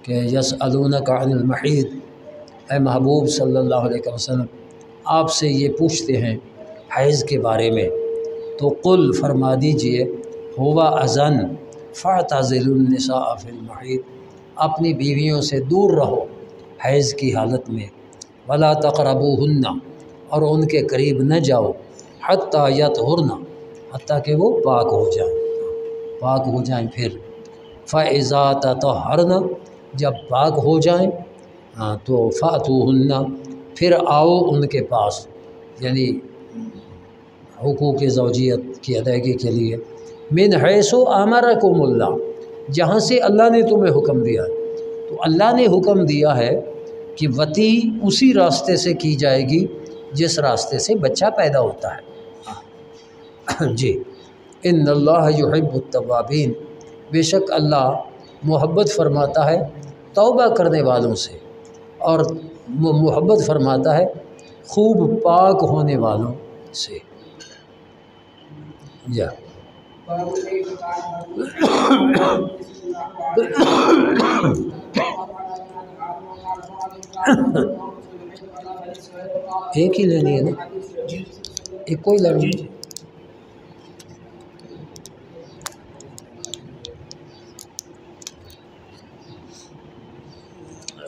کہ یسألونک عن المحیض، اے محبوب صلی اللہ علیہ وسلم آپ سے یہ پوچھتے ہیں حیض کے بارے میں، تو قل فرما دیجئے ہوا اذن فاعتزلوا النساء فی المحیض، اپنی بیویوں سے دور رہو حیض کی حالت میں، ولا تقربوہن، اور ان کے قریب نہ جاؤ، حتی یطہرن، حتیٰ کہ وہ پاک ہو جائیں پھر، فاذا تطہرن، جب پاک ہو جائیں تو فاتوہن، پھر آؤ ان کے پاس، یعنی حقوق زوجیت کی ادائیگی کے لیے، من حیث امرکم اللہ، جہاں سے اللہ نے تمہیں حکم دیا ہے۔ تو اللہ نے حکم دیا ہے کہ وطی اسی راستے سے کی جائے گی جس راستے سے بچہ پیدا ہوتا ہے۔ جی ان اللہ یحب التوابین، بے شک اللہ محبت فرماتا ہے توبہ کرنے والوں سے، اور محبت فرماتا ہے خوب پاک ہونے والوں سے۔ جا ایک ہی لینی ہے نا، ایک کوئی لینی ہے۔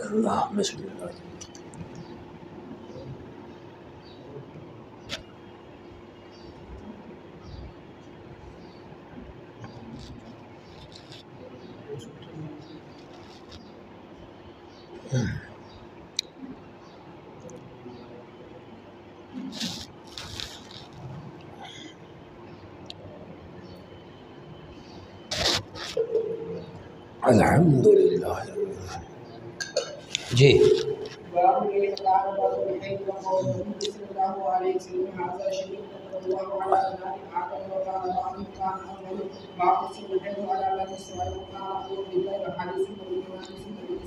اللہ بسم اللہ۔ الحمدللہ جی باب كيف كان بعض الحي وقول النبي صلى الله عليه وسلم هذا شيء صلى الله على بنات آدم وقال بعضهم كان أول ما قسم الحي على بني إسرائيل وكان أول بالله حديث النبي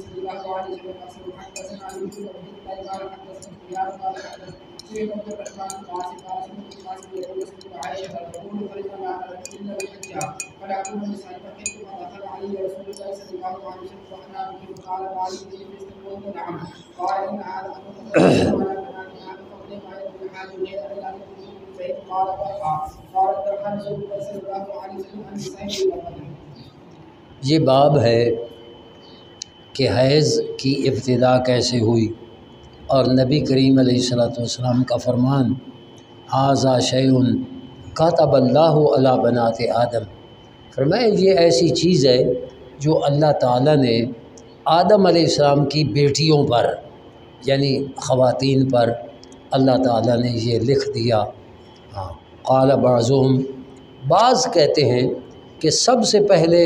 صلى الله عليه وسلم أصل حدثنا علي بن عبد الله قال حدثنا سفيان قال حدثنا سيد عبد الرحمن القاسم قال سمعت القاسم يقول سمعت عائشة تقول فلما إلا بالحجة فلا أكون نسائي فكيف ما دخل علي رسول الله صلى الله عليه وسلم وأنا به قال علي بن قلت نعم قال إن هذا أمر یہ باب ہے کہ حیض کی ابتدا کیسے ہوئی، اور نبی کریم علیہ الصلوۃ والسلام کا فرمان ھذا شیء کتب اللہ علی بنات آدم، فرمایا یہ ایسی چیز ہے جو اللہ تعالیٰ نے آدم علیہ السلام کی بیٹیوں پر یعنی خواتین پر اللہ تعالیٰ نے یہ لکھ دیا۔ قال بعضهم، بعض کہتے ہیں کہ سب سے پہلے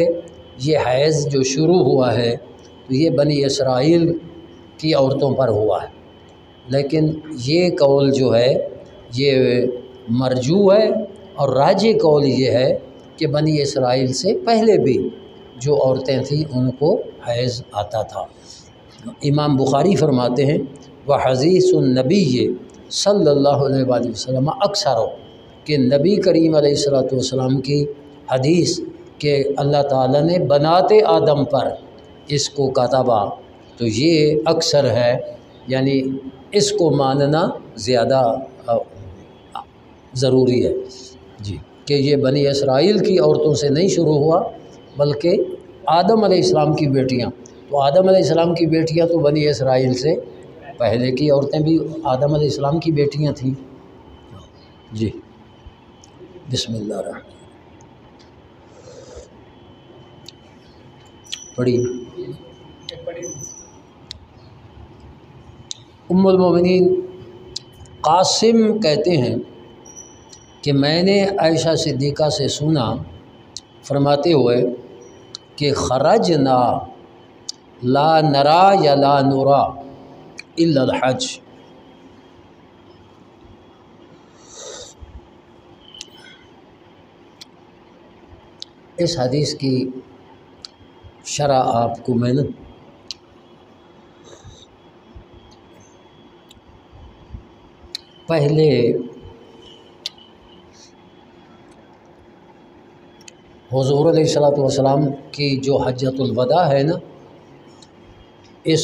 یہ حیض جو شروع ہوا ہے تو یہ بنی اسرائیل کی عورتوں پر ہوا ہے، لیکن یہ قول جو ہے یہ مرجوح ہے، اور راجح قول یہ ہے کہ بنی اسرائیل سے پہلے بھی جو عورتیں تھیں ان کو حیض آتا تھا۔ امام بخاری فرماتے ہیں وحدیث النبی صلی اللہ علیہ وآلہ وسلم اکثر، کہ نبی کریم علیہ الصلوۃ والسلام کی حدیث کہ اللہ تعالیٰ نے بنات آدم پر اس کو کتبا، تو یہ اکثر ہے، یعنی اس کو ماننا زیادہ ضروری ہے جی، کہ یہ بنی اسرائیل کی عورتوں سے نہیں شروع ہوا بلکہ آدم علیہ السلام کی بیٹیاں، تو آدم علیہ السلام کی بیٹیاں تو بنی اسرائیل سے پہلے کی عورتیں بھی آدم علیہ السلام کی بیٹیاں تھیں جی۔ بسم اللہ الرحمن پڑھی۔ ام المومنین قاسم کہتے ہیں کہ میں نے عائشہ صدیقہ سے سنا فرماتے ہوئے کہ خرجنا لا نرا یا لا نورا الا الحج، اس حدیث کی شرح آپ کو میں نے پہلے حضور علیہ الصلوۃ والسلام کی جو حجۃ الوداع ہے نا، اس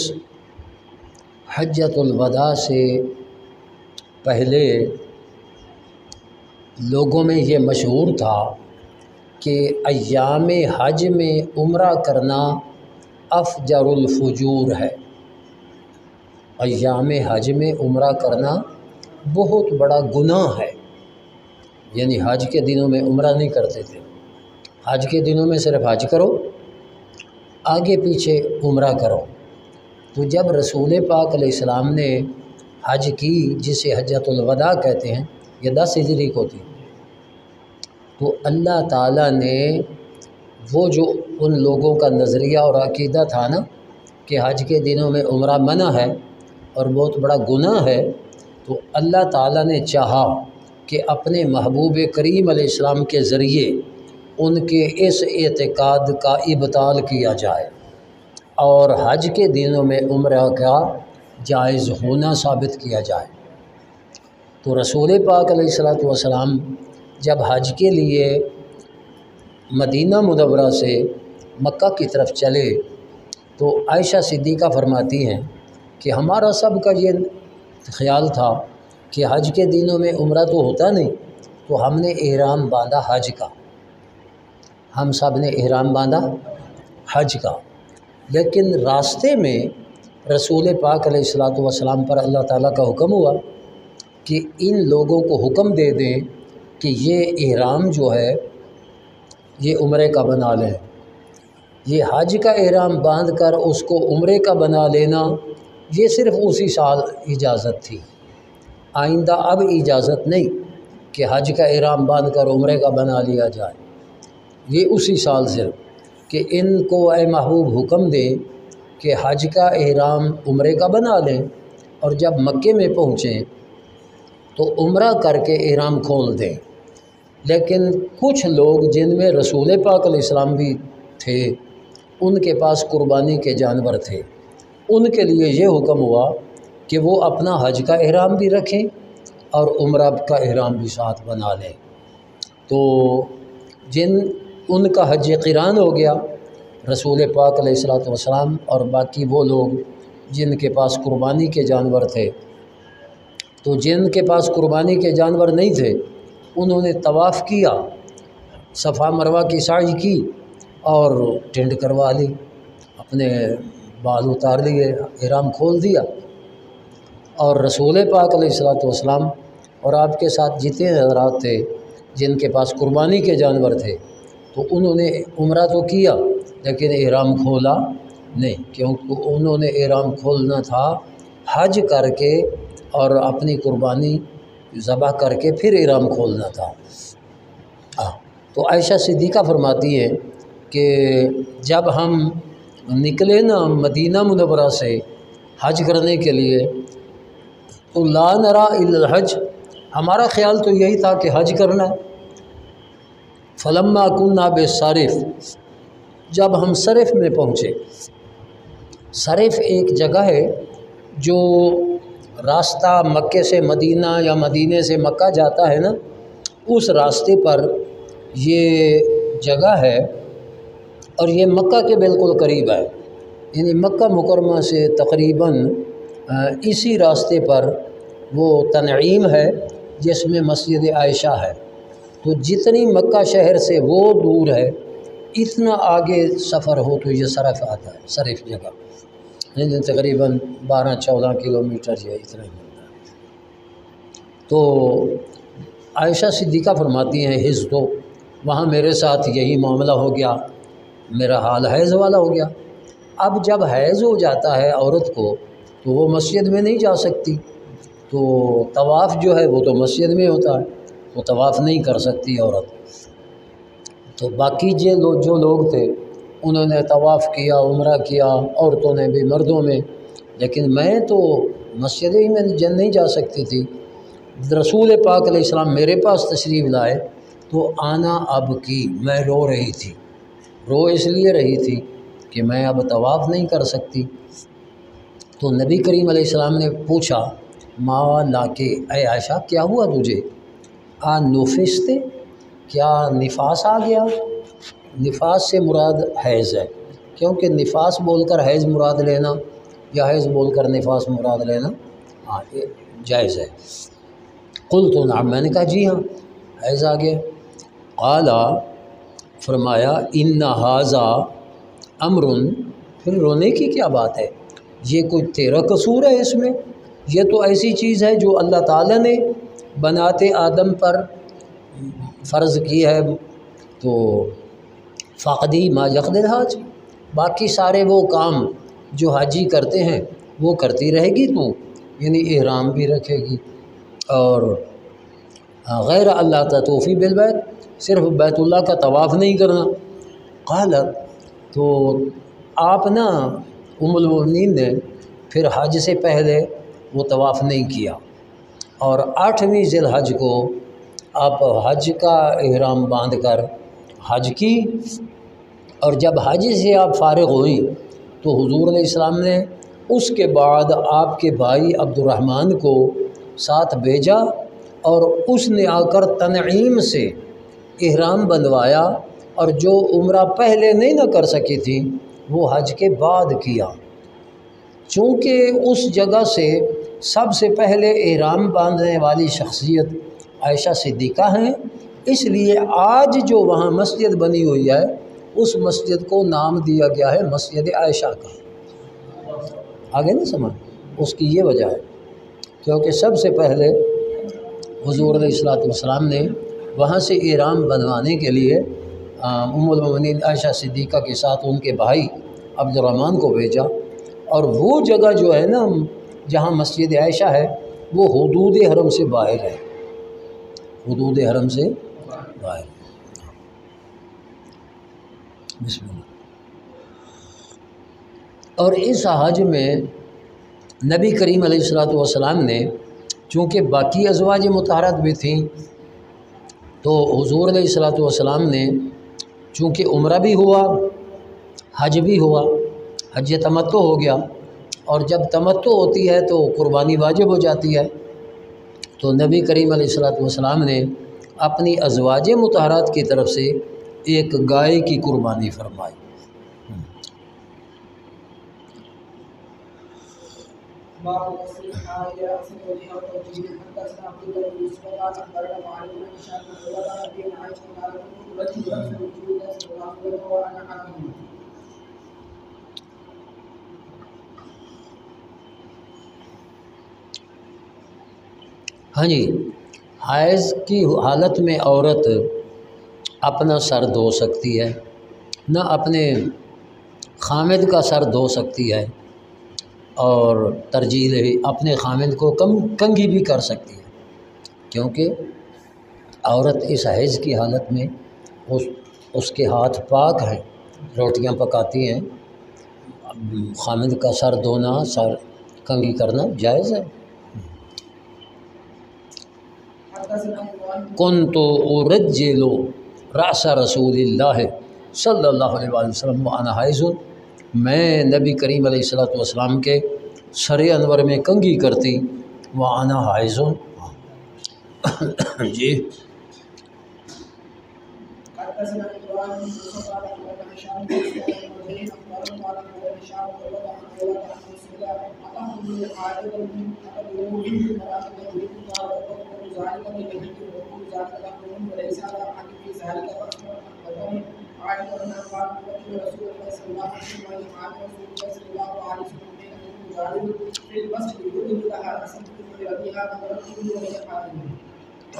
حجۃ الوداع سے پہلے لوگوں میں یہ مشہور تھا کہ ایام حج میں عمرہ کرنا افجر الفجور ہے، ایام حج میں عمرہ کرنا بہت بڑا گناہ ہے، یعنی حج کے دنوں میں عمرہ نہیں کرتے تھے، حج کے دنوں میں صرف حج کرو، آگے پیچھے عمرہ کرو۔ تو جب رسول پاک علیہ السلام نے حج کی، جسے حجۃ الوداع کہتے ہیں، یہ 10 ہجری کو تھی، تو اللہ تعالیٰ نے وہ جو ان لوگوں کا نظریہ اور عقیدہ تھا نا کہ حج کے دنوں میں عمرہ منع ہے اور بہت بڑا گناہ ہے، تو اللہ تعالیٰ نے چاہا کہ اپنے محبوب کریم علیہ السلام کے ذریعے ان کے اس اعتقاد کا ابطال کیا جائے اور حج کے دنوں میں عمرہ کا جائز ہونا ثابت کیا جائے۔ تو رسول پاک علیہ الصلوۃ والسلام جب حج کے لیے مدینہ منورہ سے مکہ کی طرف چلے تو عائشہ صدیقہ فرماتی ہیں کہ ہمارا سب کا یہ خیال تھا کہ حج کے دنوں میں عمرہ تو ہوتا نہیں، تو ہم نے احرام باندھا حج کا، ہم سب نے احرام باندھا حج کا، لیکن راستے میں رسول پاک علیہ الصلوۃ والسلام پر اللہ تعالیٰ کا حکم ہوا کہ ان لوگوں کو حکم دے دیں کہ یہ احرام جو ہے یہ عمرے کا بنا لیں، یہ حج کا احرام باندھ کر اس کو عمرے کا بنا لینا یہ صرف اسی سال اجازت تھی، آئندہ اب اجازت نہیں کہ حج کا احرام باندھ کر عمرے کا بنا لیا جائے، یہ اسی سال صرف کہ ان کو اے محبوب حکم دے کہ حج کا احرام عمرے کا بنا لیں، اور جب مکے میں پہنچیں تو عمرہ کر کے احرام کھول دیں۔ لیکن کچھ لوگ جن میں رسول پاک علیہ السلام بھی تھے، ان کے پاس قربانی کے جانور تھے، ان کے لیے یہ حکم ہوا کہ وہ اپنا حج کا احرام بھی رکھیں اور عمرہ کا احرام بھی ساتھ بنا لیں۔ تو ان کا حج قران ہو گیا، رسول پاک علیہ والسلام اور باقی وہ لوگ جن کے پاس قربانی کے جانور تھے، تو جن کے پاس قربانی کے جانور نہیں تھے انہوں نے طواف کیا، صفا مروہ کی سعی کی اور ٹینٹ کروا لی، اپنے بال اتار لیے، احرام کھول دیا، اور رسول پاک علیہ والسلام اور آپ کے ساتھ جتنے حضرات تھے جن کے پاس قربانی کے جانور تھے تو انہوں نے عمرہ تو کیا لیکن احرام کھولا نہیں، کیونکہ انہوں نے احرام کھولنا تھا حج کر کے اور اپنی قربانی ذبح کر کے پھر احرام کھولنا تھا۔ تو عائشہ صدیقہ فرماتی ہیں کہ جب ہم نکلے نا مدینہ منورہ سے حج کرنے کے لیے تو لا نرا الا الحج، ہمارا خیال تو یہی تھا کہ حج کرنا ہے۔ فلما کنا بصرف، جب ہم صرف میں پہنچے، صرف ایک جگہ ہے جو راستہ مکے سے مدینہ یا مدینے سے مکہ جاتا ہے نا، اس راستے پر یہ جگہ ہے اور یہ مکہ کے بالکل قریب ہے، یعنی مکہ مکرمہ سے تقریباً اسی راستے پر وہ تنعیم ہے جس میں مسجد عائشہ ہے۔ تو جتنی مکہ شہر سے وہ دور ہے اتنا آگے سفر ہو تو یہ صرف آتا ہے، صرف جگہ یعنی تقریباً 12-14 کلومیٹر یہ اتنا ہی ہوتا ہے۔ تو عائشہ صدیقہ فرماتی ہیں حج تو وہاں میرے ساتھ یہی معاملہ ہو گیا، میرا حال حیض والا ہو گیا۔ اب جب حیض ہو جاتا ہے عورت کو تو وہ مسجد میں نہیں جا سکتی، تو طواف جو ہے وہ تو مسجد میں ہوتا ہے، وہ طواف نہیں کر سکتی عورت۔ تو باقی جو لوگ تھے انہوں نے طواف کیا، عمرہ کیا، عورتوں نے بھی مردوں میں، لیکن میں تو مسجد ہی میں نہیں جا سکتی تھی۔ رسول پاک علیہ السلام میرے پاس تشریف لائے تو آنا اب کی، میں رو رہی تھی، رو اس لیے رہی تھی کہ میں اب طواف نہیں کر سکتی۔ تو نبی کریم علیہ السلام نے پوچھا ما لاکے، اے عائشہ کیا ہوا تجھے؟ نفستے، کیا نفاس آ گیا؟ نفاس سے مراد حیض ہے، کیونکہ نفاس بول کر حیض مراد لینا یا حیض بول کر نفاس مراد لینا یہ جائز ہے۔ قلت نعم، میں نے کہا جی ہاں حیض آ گیا۔ قال، فرمایا ان ھذا امر، پھر رونے کی کیا بات ہے؟ یہ کوئی تیرا قصور ہے اس میں؟ یہ تو ایسی چیز ہے جو اللہ تعالیٰ نے بناتے آدم پر فرض کی ہے، تو فقدی ما یقد الحاج، باقی سارے وہ کام جو حاجی کرتے ہیں وہ کرتی رہے گی تو، یعنی احرام بھی رکھے گی، اور غیر اللہ تطوفی بالبیت، صرف بیت اللہ کا طواف نہیں کرنا۔ قالت، تو آپ نا ام المؤمنین نے پھر حج سے پہلے وہ طواف نہیں کیا، اور 8ویں ذی الحج کو آپ حج کا احرام باندھ کر حج کی، اور جب حج سے آپ فارغ ہوئیں تو حضور علیہ السلام نے اس کے بعد آپ کے بھائی عبد الرحمن کو ساتھ بھیجا، اور اس نے آ کر تنعیم سے احرام بندوایا، اور جو عمرہ پہلے نہیں نہ کر سکی تھی وہ حج کے بعد کیا۔ چونکہ اس جگہ سے سب سے پہلے احرام باندھنے والی شخصیت عائشہ صدیقہ ہیں، اس لیے آج جو وہاں مسجد بنی ہوئی ہے اس مسجد کو نام دیا گیا ہے مسجد عائشہ کا۔ آگے نہیں سمجھ، اس کی یہ وجہ ہے کیونکہ سب سے پہلے حضور علیہ الصلوۃ والسلام نے وہاں سے احرام بنوانے کے لیے ام المؤمنین عائشہ صدیقہ کے ساتھ ان کے بھائی عبد الرحمن کو بھیجا، اور وہ جگہ جو ہے نا جہاں مسجد عائشہ ہے وہ حدود حرم سے باہر ہے، حدود حرم سے باہر۔ بسم اللہ۔ اور اس حج میں نبی کریم علیہ الصلوۃ والسلام نے چونکہ باقی ازواج مطہرات بھی تھیں، تو حضور علیہ الصلوۃ والسلام نے چونکہ عمرہ بھی ہوا حج بھی ہوا، حج تمتع ہو گیا، اور جب تمتع ہوتی ہے تو قربانی واجب ہو جاتی ہے، تو نبی کریم علیہ الصلوۃ والسلام نے اپنی ازواج مطہرات کی طرف سے ایک گائے کی قربانی فرمائی۔ ہاں جی، حیض کی حالت میں عورت اپنا سر دھو سکتی ہے، نہ اپنے خامد کا سر دھو سکتی ہے، اور ترجیح اپنے خامد کو کنگھی بھی کر سکتی ہے، کیونکہ عورت اس حیض کی حالت میں اس کے ہاتھ پاک ہیں، روٹیاں پکاتی ہیں، خامد کا سر دھونا، سر کنگھی کرنا جائز ہے۔ کنت ارجل رأس رسول اللہ صلی اللہ علیہ وسلم وانا حائض، میں نبی کریم علیہ الصلوۃ والسلام کے سر انور میں کنگھی کرتی، وانا حائض۔ جی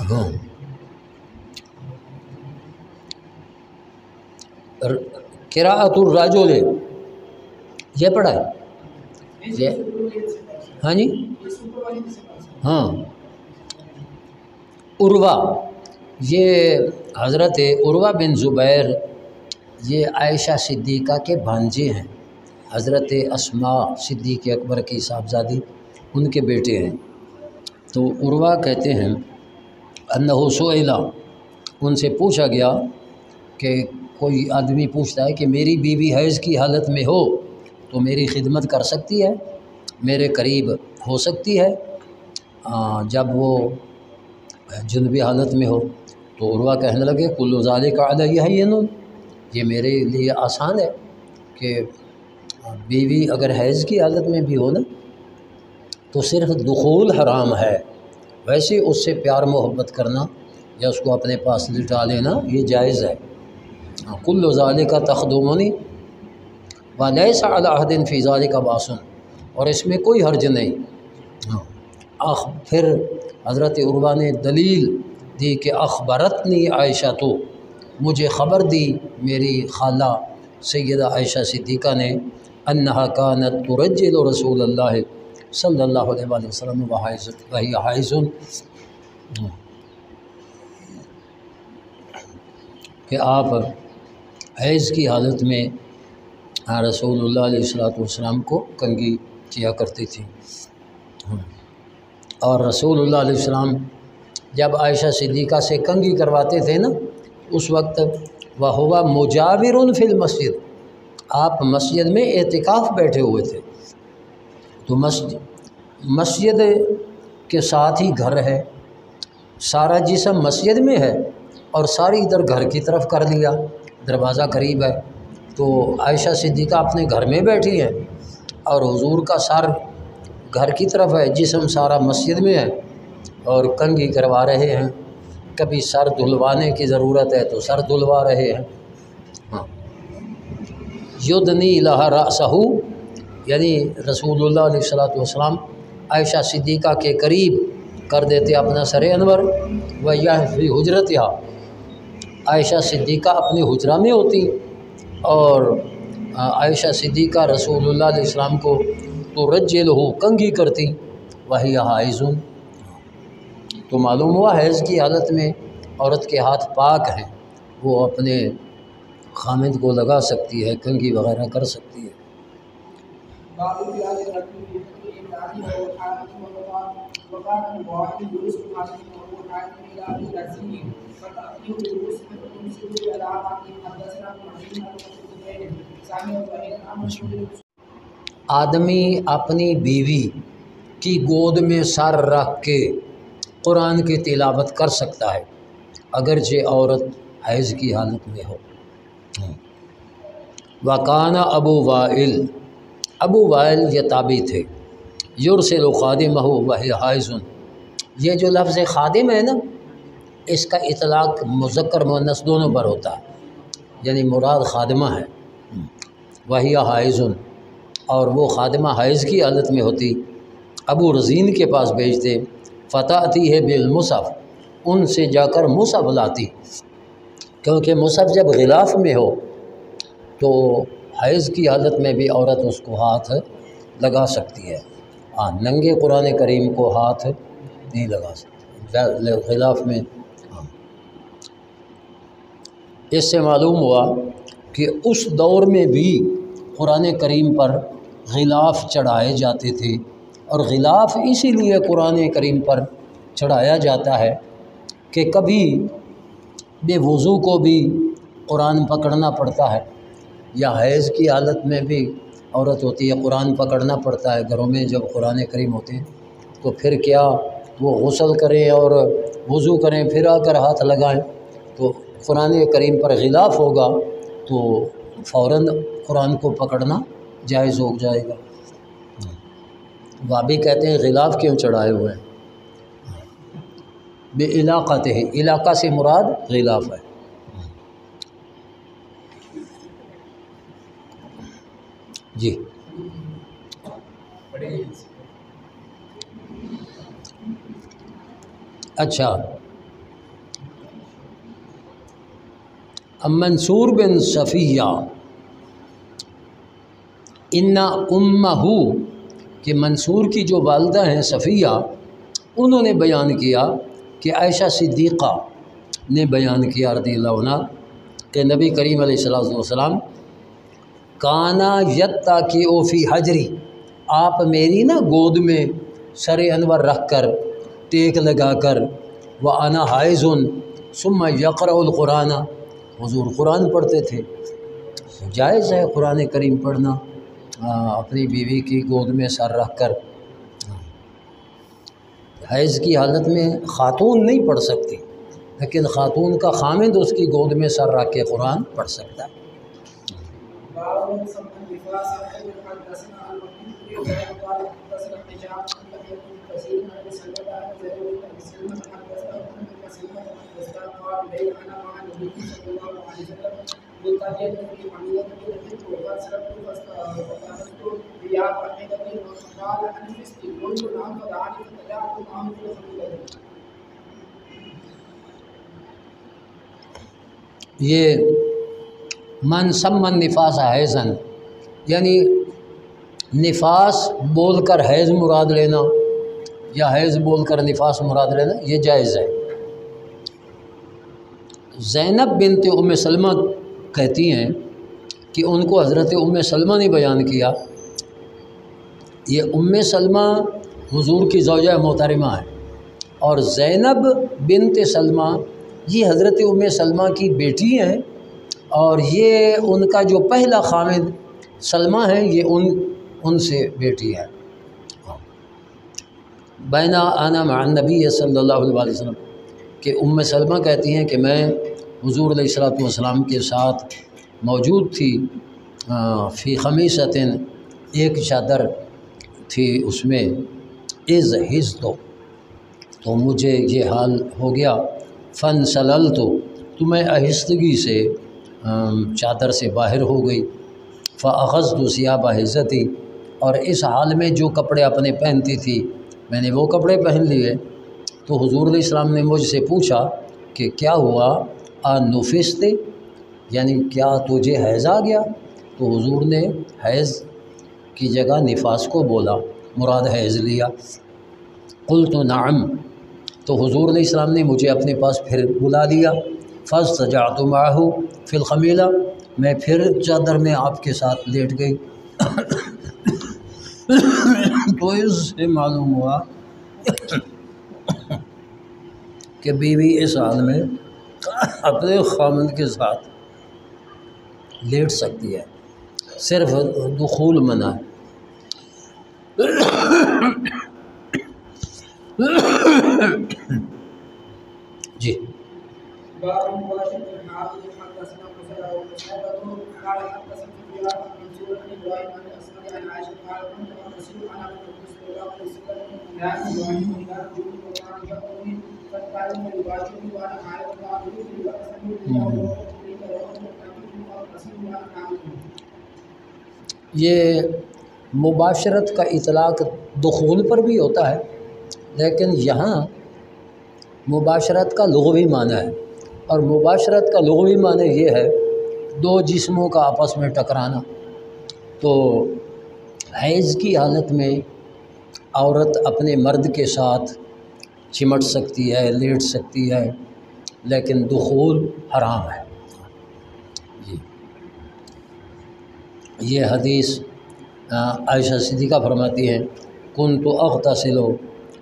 ہاں، قراءۃ الرجل یہ پڑھا ہے یہ؟ ہاں جی، ہاں، عروہ، یہ حضرت عروہ بن زبیر یہ عائشہ صدیقہ کے بھانجے ہیں، حضرت اسماء صدیق اکبر کی صاحبزادی ان کے بیٹے ہیں۔ تو عروہ کہتے ہیں انہ سئل، ان سے پوچھا گیا کہ کوئی آدمی پوچھتا ہے کہ میری بیوی حیض کی حالت میں ہو تو میری خدمت کر سکتی ہے، میرے قریب ہو سکتی ہے جب وہ جنبی حالت میں ہو؟ تو عروہ کہنے لگے کل ذالک علی ہین، یہ میرے لیے آسان ہے کہ بیوی اگر حیض کی حالت میں بھی ہو نا تو صرف دخول حرام ہے، ویسے اس سے پیار محبت کرنا یا اس کو اپنے پاس لٹا لینا یہ جائز ہے۔ کل ذالک تخدمنی ولیس علی عہد فی ذالک باس، اور اس میں کوئی حرج نہیں۔ پھر حضرت عروہ نے دلیل دی کہ اخبرتنی عائشہ، تو مجھے خبر دی میری خالہ سیدہ عائشہ صدیقہ نے انہا کانت ترجل رسول اللہ صلی اللہ علیہ وآلہ وسلم وہی حائض، کہ آپ حیض کی حالت میں رسول اللہ علیہ الصلوۃ والسلام کو کنگھی کیا کرتی تھی۔ اور رسول اللہ علیہ السلام جب عائشہ صدیقہ سے کنگھی کرواتے تھے نا اس وقت وہو مجاور فی المسجد، آپ مسجد میں اعتکاف بیٹھے ہوئے تھے، تو مسجد کے ساتھ ہی گھر ہے، سارا جسم مسجد میں ہے اور ساری ادھر گھر کی طرف کر لیا، دروازہ قریب ہے، تو عائشہ صدیقہ اپنے گھر میں بیٹھی ہیں اور حضور کا سر گھر کی طرف ہے، جسم سارا مسجد میں ہے اور کنگھی کروا رہے ہیں۔ کبھی سر دھلوانے کی ضرورت ہے تو سر دھلوا رہے ہیں۔ ہاں، یدنی لہا رأسہ، یعنی رسول اللہ علیہ الصلوۃ والسلام عائشہ صدیقہ کے قریب کر دیتے اپنا سر انور، ویہ فی حجرتہا، عائشہ صدیقہ اپنے حجرہ میں ہوتی اور عائشہ صدیقہ رسول اللہ علیہ السلام کو تو رجلہ کنگھی کرتی وہی حائض، تو معلوم ہوا حیض کی حالت میں عورت کے ہاتھ پاک ہیں، وہ اپنے خامد کو لگا سکتی ہے، کنگھی وغیرہ کر سکتی ہے۔ آدمی اپنی بیوی کی گود میں سر رکھ کے قرآن کی تلاوت کر سکتا ہے اگرچہ عورت حیض کی حالت میں ہو۔ وکان ابو وائل یہ تابعی تھے، یرسل خادمہ وہی حائض، یہ جو لفظ خادم ہے نا اس کا اطلاق مذکر مؤنث دونوں پر ہوتا ہے، یعنی مراد خادمہ ہے، وہی حائض، اور وہ خادمہ حیض کی حالت میں ہوتی، ابو رزین کے پاس بھیجتے، فتاتی ہے بالمصحف، ان سے جا کر مصحف لاتی، کیونکہ مصحف جب غلاف میں ہو تو حیض کی حالت میں بھی عورت اس کو ہاتھ لگا سکتی ہے، ہاں ننگے قرآن کریم کو ہاتھ نہیں لگا سکتی غلاف میں۔ اس سے معلوم ہوا کہ اس دور میں بھی قرآن کریم پر غلاف چڑھائے جاتے تھے، اور غلاف اسی لیے قرآن کریم پر چڑھایا جاتا ہے کہ کبھی بے وضو کو بھی قرآن پکڑنا پڑتا ہے، یا حیض کی حالت میں بھی عورت ہوتی ہے قرآن پکڑنا پڑتا ہے، گھروں میں جب قرآن کریم ہوتے ہیں تو پھر کیا وہ غسل کریں اور وضو کریں پھر آ کر ہاتھ لگائیں، تو قرآن کریم پر غلاف ہوگا تو فوراً قرآن کو پکڑنا جائز ہو جائے گا۔ وابی کہتے ہیں غلاف کیوں چڑھائے ہوئے ہیں؟ بے علاقات ہے، علاقہ سے مراد غلاف ہے۔ جی اچھا، منصور بن صفیہ ان امہ، کہ منصور کی جو والدہ ہیں صفیہ، انہوں نے بیان کیا کہ عائشہ صدیقہ نے بیان کیا رضی اللہ عنہ کہ نبی کریم علیہ السلام کانا یتکئ فی حجری، آپ میری نا گود میں سر انور رکھ کر ٹیک لگا کر، وانا حائض ثم یقرأ القرآن، حضور قرآن پڑھتے تھے۔ جائز ہے قرآن کریم پڑھنا اپنی بیوی کی گود میں سر رکھ کر، حیض کی حالت میں خاتون نہیں پڑھ سکتی، لیکن خاتون کا خامند اس کی گود میں سر رکھ کے قرآن پڑھ سکتا ہے۔ یہ من سمن نفاس حیضن، یعنی نفاس بول کر حیض مراد لینا یا حیض بول کر نفاس مراد لینا یہ جائز ہے۔ زینب بنت ام سلمہ کہتی ہیں کہ ان کو حضرت ام سلمہ نے بیان کیا، یہ ام سلمہ حضور کی زوجہ محترمہ ہے، اور زینب بنت سلمہ یہ حضرت ام سلمہ کی بیٹی ہیں، اور یہ ان کا جو پہلا خامد سلمہ ہے یہ ان سے بیٹی ہے۔ بینا انا مع النبی صلی اللہ علیہ وسلم، کہ ام سلمہ کہتی ہیں کہ میں حضور علیہ الصلوۃ والسلام کے ساتھ موجود تھی، فی خمیصۃ، ایک چادر تھی اس میں، از حزت، تو مجھے یہ حال ہو گیا، فن سللت، تو میں آہستگی سے چادر سے باہر ہو گئی، فاخذت ثیاب حزتی، اور اس حال میں جو کپڑے اپنے پہنتی تھی میں نے وہ کپڑے پہن لیے۔ تو حضور علیہ السلام نے مجھ سے پوچھا کہ کیا ہوا؟ نفست، یعنی کیا تجھے حیض آ گیا؟ تو حضور نے حیض کی جگہ نفاس کو بولا، مراد حیض لیا۔ قلت نعم، تو حضور علیہ السلام نے مجھے اپنے پاس پھر بلا لیا۔ فاضطجعت معه فی الخمیلہ، میں پھر چادر میں آپ کے ساتھ لیٹ گئی۔ تو اس سے معلوم ہوا کہ بیوی اس حال میں اپنے خامند کے ساتھ لیٹ سکتی ہے، صرف دخول منع ہے۔ جی باب مباشرة الحائض. حدثنا قتيبة وقتيبة قال حدثنا سفيان عن منصور بن ابراهيم عن الاسود عن عائشة قال كنت اغتسل انا والنبي صلى الله عليه وسلم لا ابراهيم كان جنوب وكان يأمرني فقال يباشرني وانا حائض فاغتسل واغتسل یہ مباشرت کا اطلاق دخول پر بھی ہوتا ہے، لیکن یہاں مباشرت کا لغوی معنی ہے، اور مباشرت کا لغوی معنی یہ ہے دو جسموں کا آپس میں ٹکرانا۔ تو حیض کی حالت میں عورت اپنے مرد کے ساتھ چمٹ سکتی ہے، لیٹ سکتی ہے، لیکن دخول حرام ہے۔ جی یہ حدیث عائشہ صدیقہ فرماتی ہیں کنت اغتسل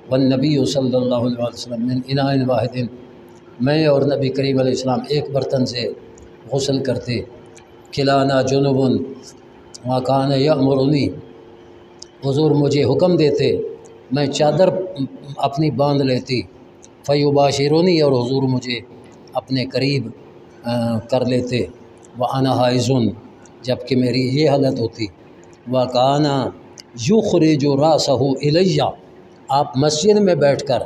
والنبی صلی اللہ علیہ وسلم من اناء واحد، میں اور نبی کریم علیہ السلام ایک برتن سے غسل کرتے، کلانا جنوب وکان یأمرنی، حضور مجھے حکم دیتے، میں چادر اپنی باندھ لیتی، فیباشرنی، اور حضور مجھے اپنے قریب کر لیتے، وانا حائض، جب کہ میری یہ حالت ہوتی، وکانا یخرج راسہ الیہ، آپ مسجد میں بیٹھ کر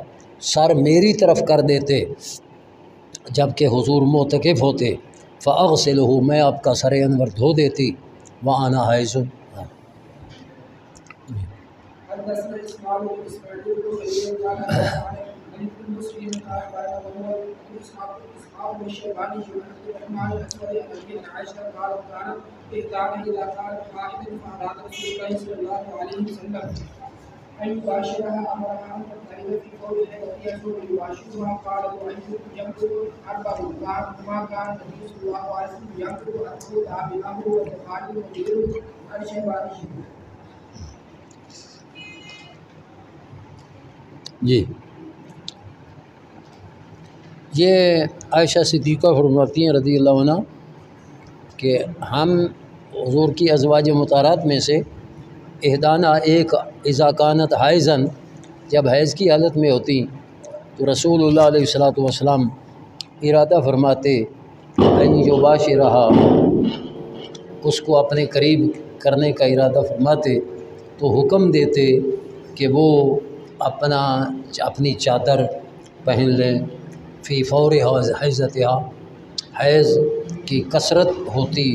سر میری طرف کر دیتے جب کہ حضور معتکف ہوتے، فاغسلہ، میں آپ کا سر انور دھو دیتی، وانا حائض۔ حدثنا اسماعيل بن اسماعيل بن خليل قال عن ابن مسلم قال وهو اسحاق بن الشيباني عن عبد الرحمن الاسود عن ابي عائشه قال كانت اذا كانت حائض فاراد رسول الله صلى الله عليه وسلم ان يباشرها امرها ان تختلف في قول حيضتها ثم يباشرها قالت وعندكم يمكر اربع، ما كان النبي صلى الله عليه وسلم يمكر اربع بالامر والتقاليد وغيره عن الشيباني۔ جی یہ عائشہ صدیقہ فرماتی ہیں رضی اللہ عنہ کہ ہم حضور کی ازواج مطہرات میں سے احدانہ ایک اذا کانت حائضاً، جب حیض کی حالت میں ہوتی تو رسول اللہ علیہ والسلام ارادہ فرماتے ان یباشرہا، اس کو اپنے قریب کرنے کا ارادہ فرماتے، تو حکم دیتے کہ وہ اپنی چادر پہن لیں، فی فور حیضتہا، حیض کی کثرت ہوتی،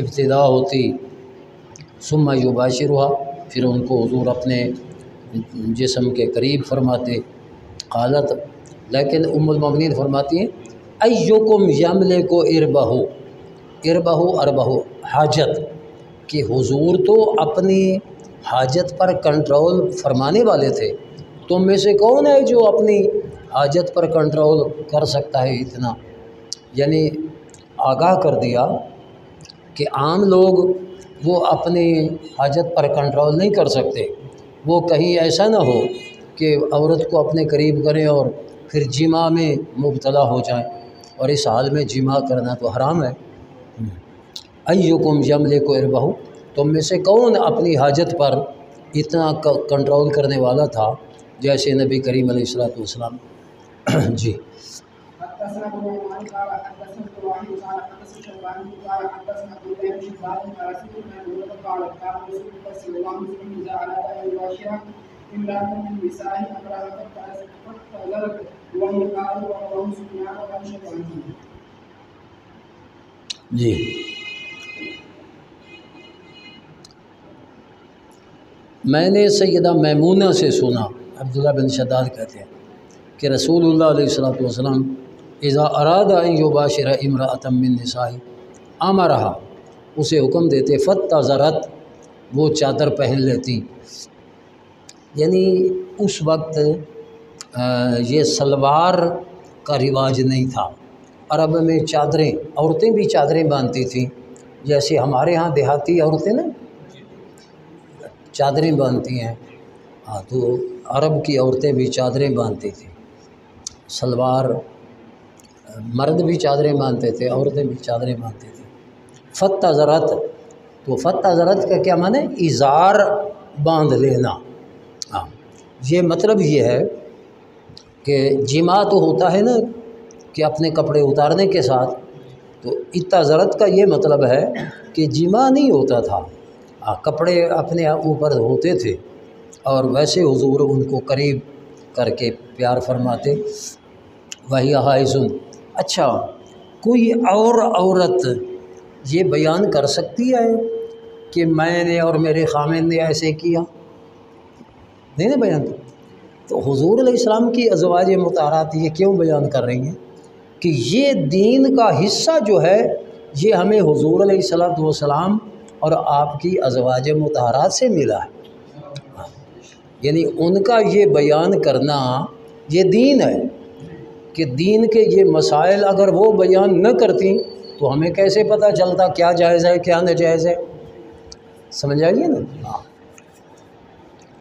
ابتدا ہوتی، ثم یباشرہا، پھر ان کو حضور اپنے جسم کے قریب فرماتے۔ قالت، لیکن ام المؤمنین فرماتی ہیں ایکم یملک اربہ حاجت، کہ حضور تو اپنی حاجت پر کنٹرول فرمانے والے تھے، تم میں سے کون ہے جو اپنی حاجت پر کنٹرول کر سکتا ہے اتنا؟ یعنی آگاہ کر دیا کہ عام لوگ وہ اپنی حاجت پر کنٹرول نہیں کر سکتے، وہ کہیں ایسا نہ ہو کہ عورت کو اپنے قریب کریں اور پھر جماع میں مبتلا ہو جائیں، اور اس حال میں جماع کرنا تو حرام ہے۔ ایکم یملک اربہ، تم میں سے کون اپنی حاجت پر اتنا کنٹرول کرنے والا تھا جیسے نبی کریم علیہ والسلام۔ جی حدثنا ابو نعمان قال حدثنا ابراهيم قال حدثنا شيباني قال حدثنا ابو بكر بن شباب قال سمعت من قال قال رسول الله صلى الله عليه وسلم اذا اراد ان يباشر امراه من نسائه امرها فاعتذرت وهي قال وهو سفيان وهو شيباني۔ جی میں نے سیدہ میمونہ سے سنا، عبداللہ بن شداد کہتے ہیں کہ رسول اللہ علیہ والسلام اذا اراد ان یباشر امرأۃ من نساء امرہا، اسے حکم دیتے فاتزرت، وہ چادر پہن لیتی۔ یعنی اس وقت یہ سلوار کا رواج نہیں تھا، عرب میں چادریں، عورتیں بھی چادریں باندھتی تھیں، جیسے ہمارے ہاں دیہاتی عورتیں نا چادریں باندھتی ہیں، ہاں تو عرب کی عورتیں بھی چادریں باندھتی تھیں، سلوار، مرد بھی چادریں باندھتے تھے، عورتیں بھی چادریں باندھتی تھیں۔ فاتزرت، تو فاتزرت کا کیا معنی ہے؟ ازار باندھ لینا۔ ہاں یہ مطلب یہ ہے کہ جماع تو ہوتا ہے نا کہ اپنے کپڑے اتارنے کے ساتھ، تو اتزرت کا یہ مطلب ہے کہ جماع نہیں ہوتا تھا، کپڑے اپنے اوپر ہوتے تھے، اور ویسے حضور ان کو قریب کر کے پیار فرماتے۔ وہی حائزن، اچھا کوئی اور عورت یہ بیان کر سکتی ہے کہ میں نے اور میرے خامن نے ایسے کیا؟ نہیں نا بیان کر۔ تو حضور علیہ السلام کی ازواج مطہرات یہ کیوں بیان کر رہی ہیں کہ یہ دین کا حصہ جو ہے یہ ہمیں حضور علیہ السلام اور آپ کی ازواج مطہرات سے ملا ہے، یعنی ان کا یہ بیان کرنا یہ دین ہے، کہ دین کے یہ مسائل اگر وہ بیان نہ کرتی تو ہمیں کیسے پتہ چلتا کیا جائز ہے کیا ناجائز ہے؟ سمجھ آئیے نا۔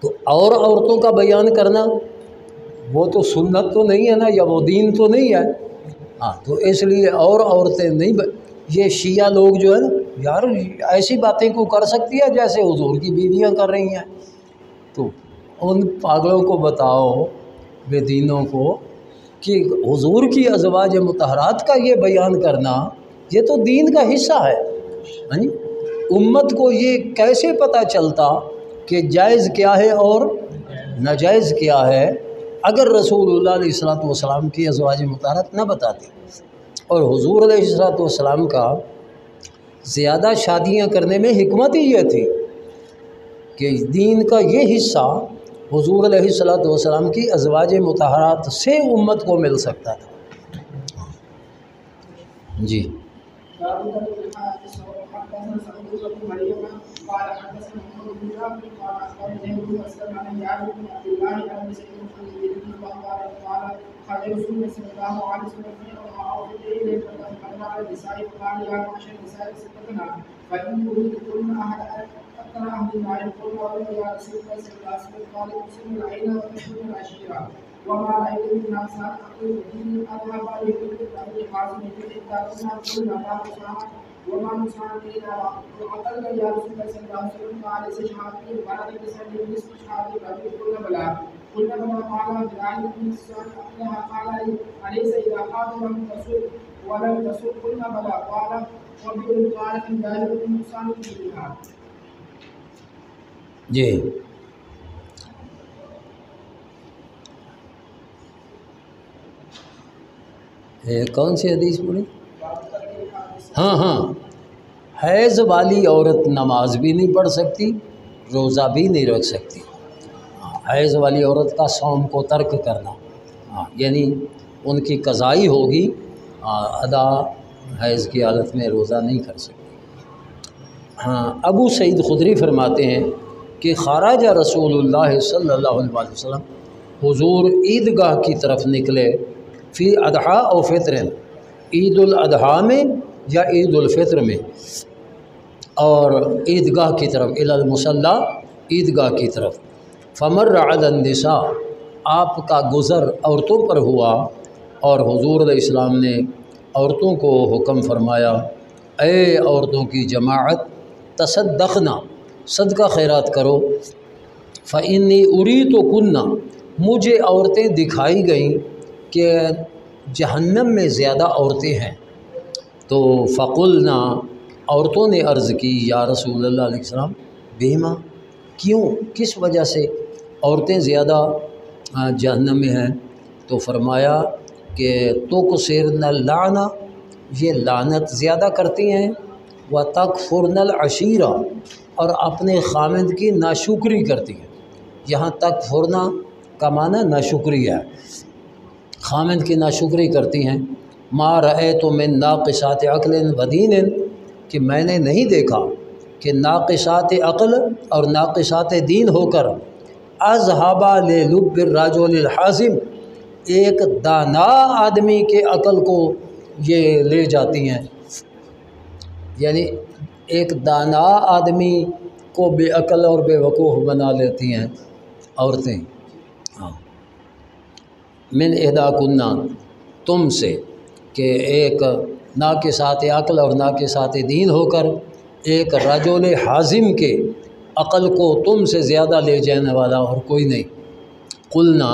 تو اور عورتوں کا بیان کرنا وہ تو سنت تو نہیں ہے نا، یا وہ دین تو نہیں ہے، ہاں تو اس لیے اور عورتیں نہیں یہ شیعہ لوگ جو ہے نا یار ایسی باتیں کو کر سکتی ہے جیسے حضور کی بیویاں کر رہی ہیں، تو ان پاگلوں کو بتاؤ بے دینوں کو کہ حضور کی ازواج مطہرات کا یہ بیان کرنا یہ تو دین کا حصہ ہے۔ ہاں جی، امت کو یہ کیسے پتہ چلتا کہ جائز کیا ہے اور ناجائز کیا ہے اگر رسول اللہ علیہ والسلام کی ازواج مطہرات نہ بتاتے؟ اور حضور علیہ والسلام کا زیادہ شادیاں کرنے میں حکمت ہی یہ تھی کہ دین کا یہ حصہ حضور علیہ والسلام کی ازواج مطہرات سے امت کو مل سکتا تھا۔ جی جی کون سی حدیث پڑھی؟ ہاں حیض والی عورت نماز بھی نہیں پڑھ سکتی، روزہ بھی نہیں رکھ سکتی۔ حیض والی عورت کا صوم کو ترک کرنا، یعنی ان کی قضائی ہوگی، ادا حیض کی حالت میں روزہ نہیں کر سکتی۔ ابو سعید خدری فرماتے ہیں کہ خرج رسول اللہ صلی اللہ علیہ وسلم، حضور عیدگاہ کی طرف نکلے، فی اضحیٰ و فطر، عید الاضحیٰ میں یا عید الفطر میں، اور عیدگاہ کی طرف، الی المصلی، عیدگاہ کی طرف، فمر علی النساء، آپ کا گزر عورتوں پر ہوا، اور حضور علیہ السلام نے عورتوں کو حکم فرمایا، اے عورتوں کی جماعت، تصدقنا، صدقہ خیرات کرو، فإنی اریتکن، مجھے عورتیں دکھائی گئیں کہ جہنم میں زیادہ عورتیں ہیں۔ تو فقلنا، عورتوں نے عرض کی، یا رسول اللہ علیہ السلام، بہما، کیوں، کس وجہ سے عورتیں زیادہ جہنم میں ہیں؟ تو فرمایا کہ تکثرن اللعنہ، یہ لعنت زیادہ کرتی ہیں، وتکفرن العشیرہ، اور اپنے خامند کی ناشکری کرتی ہیں۔ یہاں تکفرنا کا معنی ناشکری ہے، خامند کی ناشکری کرتی ہیں، ما رأیت من ناقصات عقل و دین، کہ میں نے نہیں دیکھا کہ ناقصات عقل اور ناقصات دین ہو کر اذهب للب الرجل الحازم، ایک دانا آدمی کے عقل کو یہ لے جاتی ہیں، یعنی ایک دانا آدمی کو بے عقل اور بے وقوف بنا لیتی ہیں عورتیں۔ ہاں، من احدا کنہ، تم سے، کہ ایک ناقصات عقل اور ناقصات دین ہو کر ایک رجل حازم کے عقل کو تم سے زیادہ لے جانے والا اور کوئی نہیں۔ قلنا،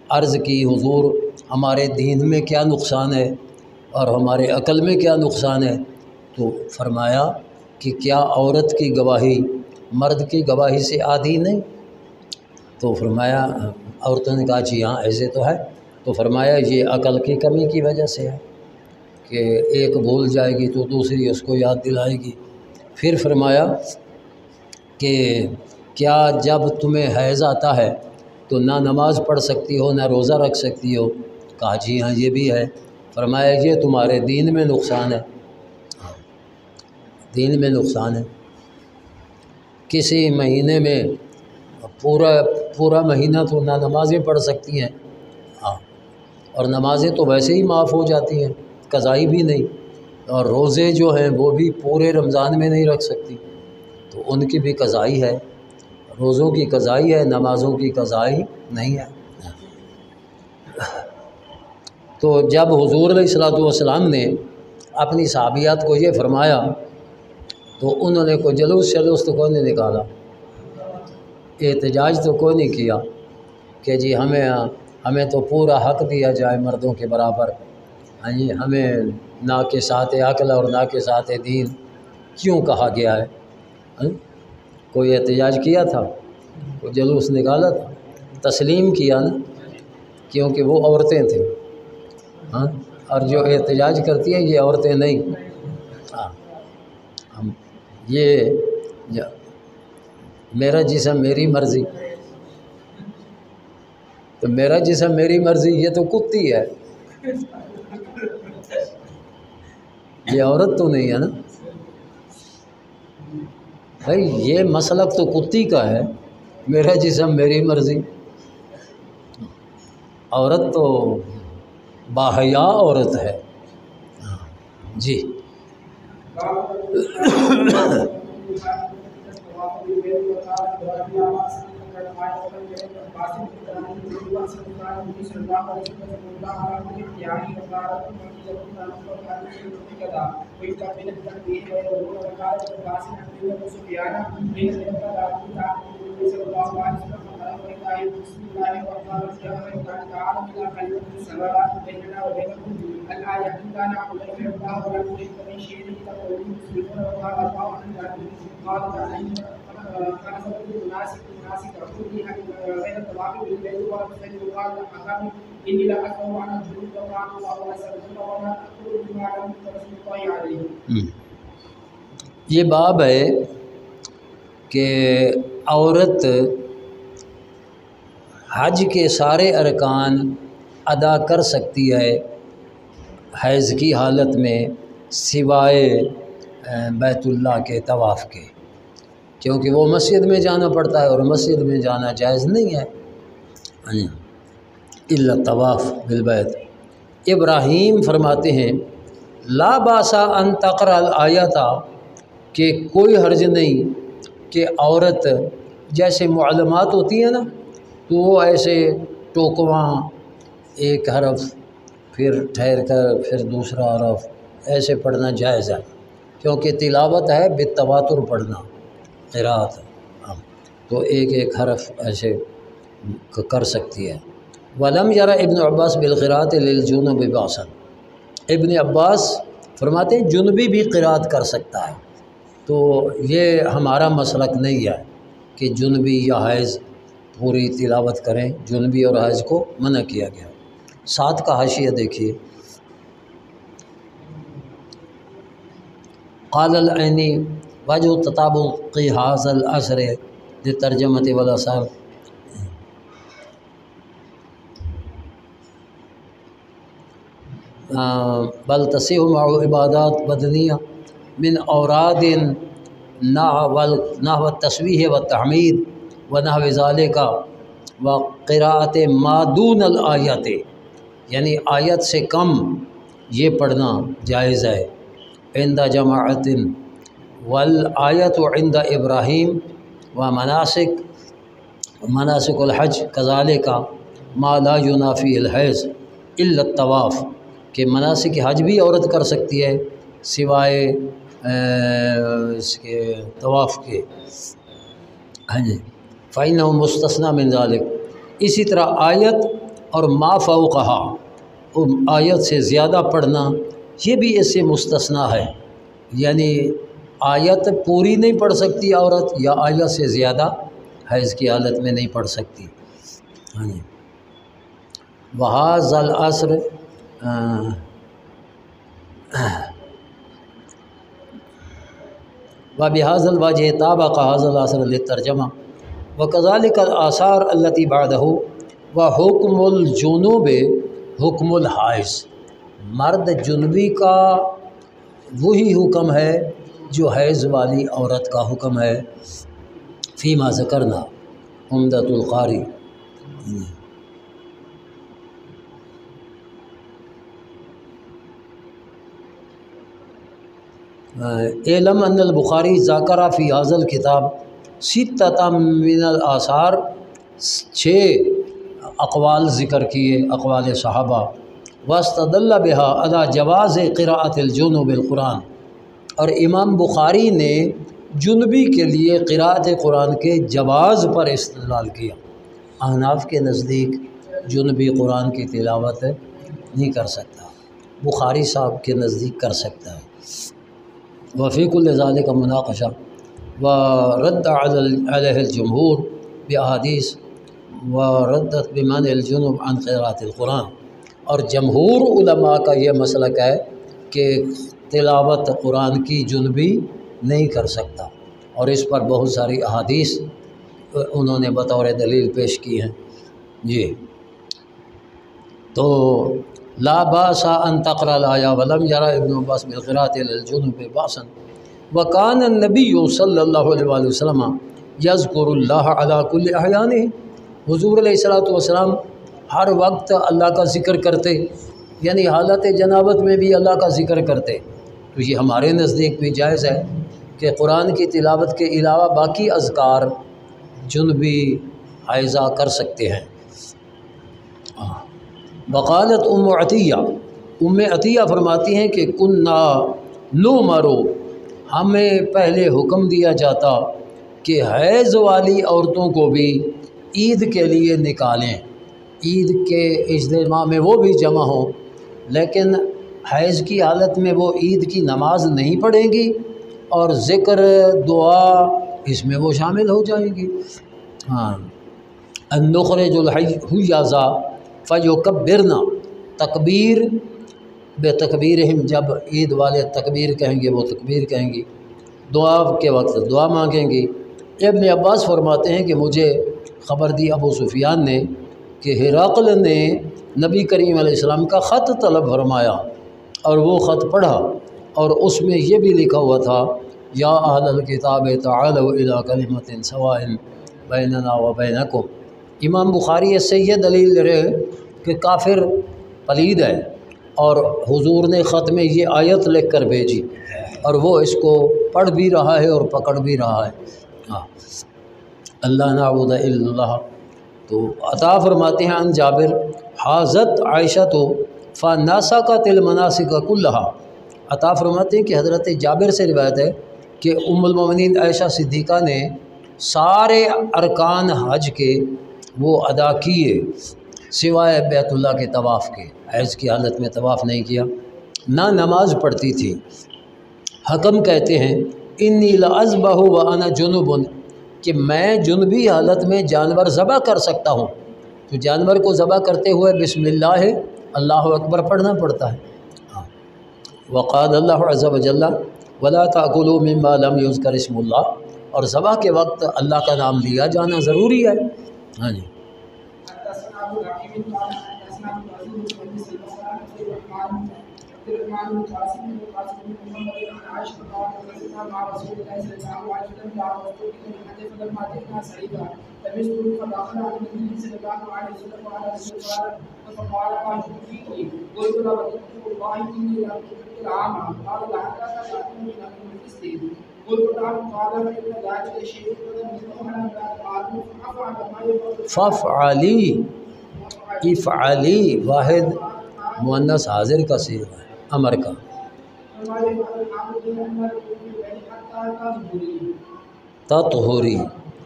عرض کی حضور ہمارے دین میں کیا نقصان ہے اور ہمارے عقل میں کیا نقصان ہے؟ تو فرمایا کہ کیا عورت کی گواہی مرد کی گواہی سے آدھی نہیں؟ تو فرمایا، عورتوں نے کہا جی ہاں ایسے تو ہے۔ تو فرمایا یہ عقل کی کمی کی وجہ سے ہے کہ ایک بھول جائے گی تو دوسری اس کو یاد دلائے گی۔ پھر فرمایا کہ کیا جب تمہیں حیض آتا ہے تو نہ نماز پڑھ سکتی ہو نہ روزہ رکھ سکتی ہو؟ کہا جی ہاں یہ بھی ہے۔ فرمایا یہ تمہارے دین میں نقصان ہے، دین میں نقصان ہے۔ کسی مہینے میں پورا مہینہ تو نہ نمازیں پڑھ سکتی ہیں، ہاں، اور نمازیں تو ویسے ہی معاف ہو جاتی ہیں، قضائی بھی نہیں، اور روزے جو ہیں وہ بھی پورے رمضان میں نہیں رکھ سکتی، تو ان کی بھی قضائی ہے، روزوں کی قضائی ہے، نمازوں کی قضائی نہیں ہے۔ تو جب حضور علیہ الصلوۃ والسلام نے اپنی صحابیات کو یہ فرمایا تو انہوں نے کوئی جلوس تو کوئی نہیں نکالا، احتجاج تو کوئی نہیں کیا کہ جی ہمیں تو پورا حق دیا جائے مردوں کے برابر، ہاں جی ہمیں ناقصات عقل اور ناقصات دین کیوں کہا گیا ہے؟ کوئی احتجاج کیا تھا؟ کوئی جلوس نکالا تھا؟ تسلیم کیا نا، کیونکہ وہ عورتیں تھیں، ہاں، اور جو احتجاج کرتی ہیں یہ عورتیں نہیں۔ ہاں، یہ میرا جسم میری مرضی، تو میرا جسم میری مرضی یہ تو کتی ہے، یہ عورت تو نہیں ہے نا بھائی، یہ مسلک تو کتی کا ہے، میرا جسم میری مرضی۔ عورت تو باحیا عورت ہے۔ جی یہ باب ہے کہ عورت حج کے سارے ارکان ادا کر سکتی ہے حیض کی حالت میں سوائے بیت اللہ کے طواف کے، کیونکہ وہ مسجد میں جانا پڑتا ہے اور مسجد میں جانا جائز نہیں ہے الا طواف بالبیت۔ ابراہیم فرماتے ہیں لا باسا ان تقرأ الآیۃ، کہ کوئی حرج نہیں کہ عورت جیسے معلومات ہوتی ہیں نا تو وہ ایسے ٹوکواں ایک حرف پھر ٹھہر کر پھر دوسرا حرف ایسے پڑھنا جائز ہے، کیونکہ تلاوت ہے بالتواتر پڑھنا قرات، تو ایک ایک حرف ایسے کر سکتی ہے۔ ولم یرى ابن عباس بالقراءۃ للجنب باسا، ابن عباس فرماتے ہیں جنبی بھی قراءت کر سکتا ہے، تو یہ ہمارا مسلک نہیں ہے کہ جنبی یا حیض پوری تلاوت کریں، جنبی اور حیض کو منع کیا گیا۔ 7 کا حاشیہ دیکھیے، قال العینی وجہ تطابق هذا العصر للترجمۃ والاثار، بل تصح مع عبادات بدنیہ من اوراد نحو التسبیح و تحمید و نحو ذالک و قراءت ما دون الآیت، یعنی آیت سے کم یہ پڑھنا جائز ہے عند جماعت، والآیت عند ابراہیم و مناسک الحج کذالک ما لا ینافی الحیض الا الطواف، کہ مناسک حج بھی عورت کر سکتی ہے سوائے اس کے طواف کے، ہاں جی، فإنہ مستثنی من ذالک، اسی طرح آیت اور ما فوقہا، آیت سے زیادہ پڑھنا یہ بھی اس سے مستثنی ہے، یعنی آیت پوری نہیں پڑھ سکتی عورت، یا آیت سے زیادہ حیض کی حالت میں نہیں پڑھ سکتی، ہاں جی۔ وہذا العصر وبهذا الوجه طابق هذا العصر للترجمہ وكذلك الآثار التي بعده وحکم الجنوب حکم الحائض، مرد جنبی کا وہی حکم ہے جو حیض والی عورت کا حکم ہے، فیما ذکرنا عمدۃ القاری۔ اعلم ان البخاری ذکر فی هذا الکتاب ستۃ من الآثار، 6 اقوال ذکر کیے، اقوال صحابہ، واستدل بها علی جواز قراءۃ الجنوب القرآن، اور امام بخاری نے جنبی کے لیے قراءت قرآن کے جواز پر استدلال کیا۔ احناف کے نزدیک جنبی قرآن کی تلاوت نہیں کر سکتا، بخاری صاحب کے نزدیک کر سکتا ہے۔ وفی کل ذالک مناقشہ ورد علیہ الجمہور بأحادیث وردت بمنع الجنوب عن قراءۃ القرآن، اور جمہور علماء کا یہ مسلک ہے کہ تلاوت قرآن کی جنبی نہیں کر سکتا، اور اس پر بہت ساری احادیث انہوں نے بطور دلیل پیش کی ہیں جی۔ تو لا باس ان تقرأ الآیہ ولم یرى ابن عباس بالقراءۃ للجنوب باسا وکان النبی صلی اللہ علیہ وآلہ وسلم یذکر اللہ علی کل احیانہ، حضور علیہ الصلوۃ والسلام ہر وقت اللہ کا ذکر کرتے، یعنی حالت جنابت میں بھی اللہ کا ذکر کرتے، تو یہ ہمارے نزدیک بھی جائز ہے کہ قرآن کی تلاوت کے علاوہ باقی اذکار جنبی حائضہ کر سکتے ہیں۔ وقالت ام عطیہ فرماتی ہیں کہ کننا نؤمر، ہمیں پہلے حکم دیا جاتا کہ حیض والی عورتوں کو بھی عید کے لیے نکالیں، عید کے اجتماع میں وہ بھی جمع ہوں، لیکن حیض کی حالت میں وہ عید کی نماز نہیں پڑھیں گی، اور ذکر دعا اس میں وہ شامل ہو جائیں گی۔ ہاں، النخرج الحیض فیکبرنا، تکبیر بے تکبیرہم، جب عید والے تکبیر کہیں گے وہ تکبیر کہیں گی، دعا کے وقت دعا مانگیں گی۔ ابن عباس فرماتے ہیں کہ مجھے خبر دی ابو سفیان نے کہ ہرقل نے نبی کریم علیہ السلام کا خط طلب فرمایا، اور وہ خط پڑھا، اور اس میں یہ بھی لکھا ہوا تھا یا اہل الکتاب تعالوا الی کلمۃ سواء بیننا و بینکم۔ امام بخاری اس سے یہ دلیل دے رہے کہ کافر پلید ہے، اور حضور نے خط میں یہ آیت لکھ کر بھیجی، اور وہ اس کو پڑھ بھی رہا ہے اور پکڑ بھی رہا ہے۔ اللہ نعبد الا اللہ۔ تو عطا فرماتے ہیں ان جابر حاضت عائشہ تو فناسکت المناسک کلہا، عطا فرماتے ہیں کہ حضرت جابر سے روایت ہے کہ ام المومنین عائشہ صدیقہ نے سارے ارکان حج کے وہ ادا کیے سوائے بیت اللہ کے طواف کے، حیض کی حالت میں طواف نہیں کیا، نہ نماز پڑھتی تھی۔ حکم کہتے ہیں انی لاذبح وانا جنب، کہ میں جنبی حالت میں جانور ذبح کر سکتا ہوں، تو جانور کو ذبح کرتے ہوئے بسم اللہ اللہ اکبر پڑھنا پڑتا ہے۔ وقال اللہ عز وجل ولا تاکلوا مما لم یذکر اسم اللہ، اور ذبح کے وقت اللہ کا نام لیا جانا ضروری ہے۔ ہاں جی۔ الرحمن بن قاسم بن قاسم بن محمد عن عائشة قالت كنا مع رسول الله صلى الله عليه وسلم لا نذكر من حديث فلما جئنا سعيدا لبست فدخل على النبي صلى الله عليه وسلم وعلى رسول الله فقال ما جئت فيك قلت له والله إني لم أكن العام قال لعلك تأتي من المفسدين قلت نعم قال فإن ذلك شيء مثله على قالوا فأفعل ما يفعل فافعلی افعلی واحد مؤنث حاضر کا صیغہ ہے امر کا. وما يفعل الحامل من أمر حتى تظهري تطہری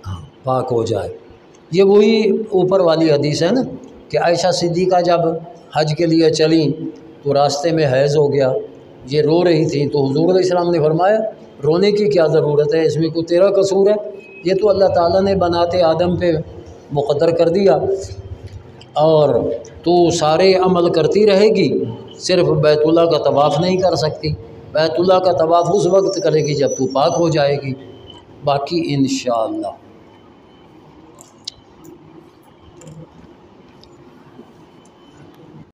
ہاں پاک ہو جائے. یہ وہی اوپر والی حدیث ہے نا کہ عائشہ صدیقہ جب حج کے لیے چلیں تو راستے میں حیض ہو گیا، یہ رو رہی تھیں تو حضور علیہ السلام نے فرمایا رونے کی کیا ضرورت ہے، اس میں کوئی تیرا قصور ہے، یہ تو اللہ تعالیٰ نے بناتے آدم پہ مقدر کر دیا اور تو سارے عمل کرتی رہے گی، صرف بیت اللہ کا طواف نہیں کر سکتی. بیت اللہ کا طواف اس وقت کرے گی جب تو پاک ہو جائے گی، باقی انشاءاللہ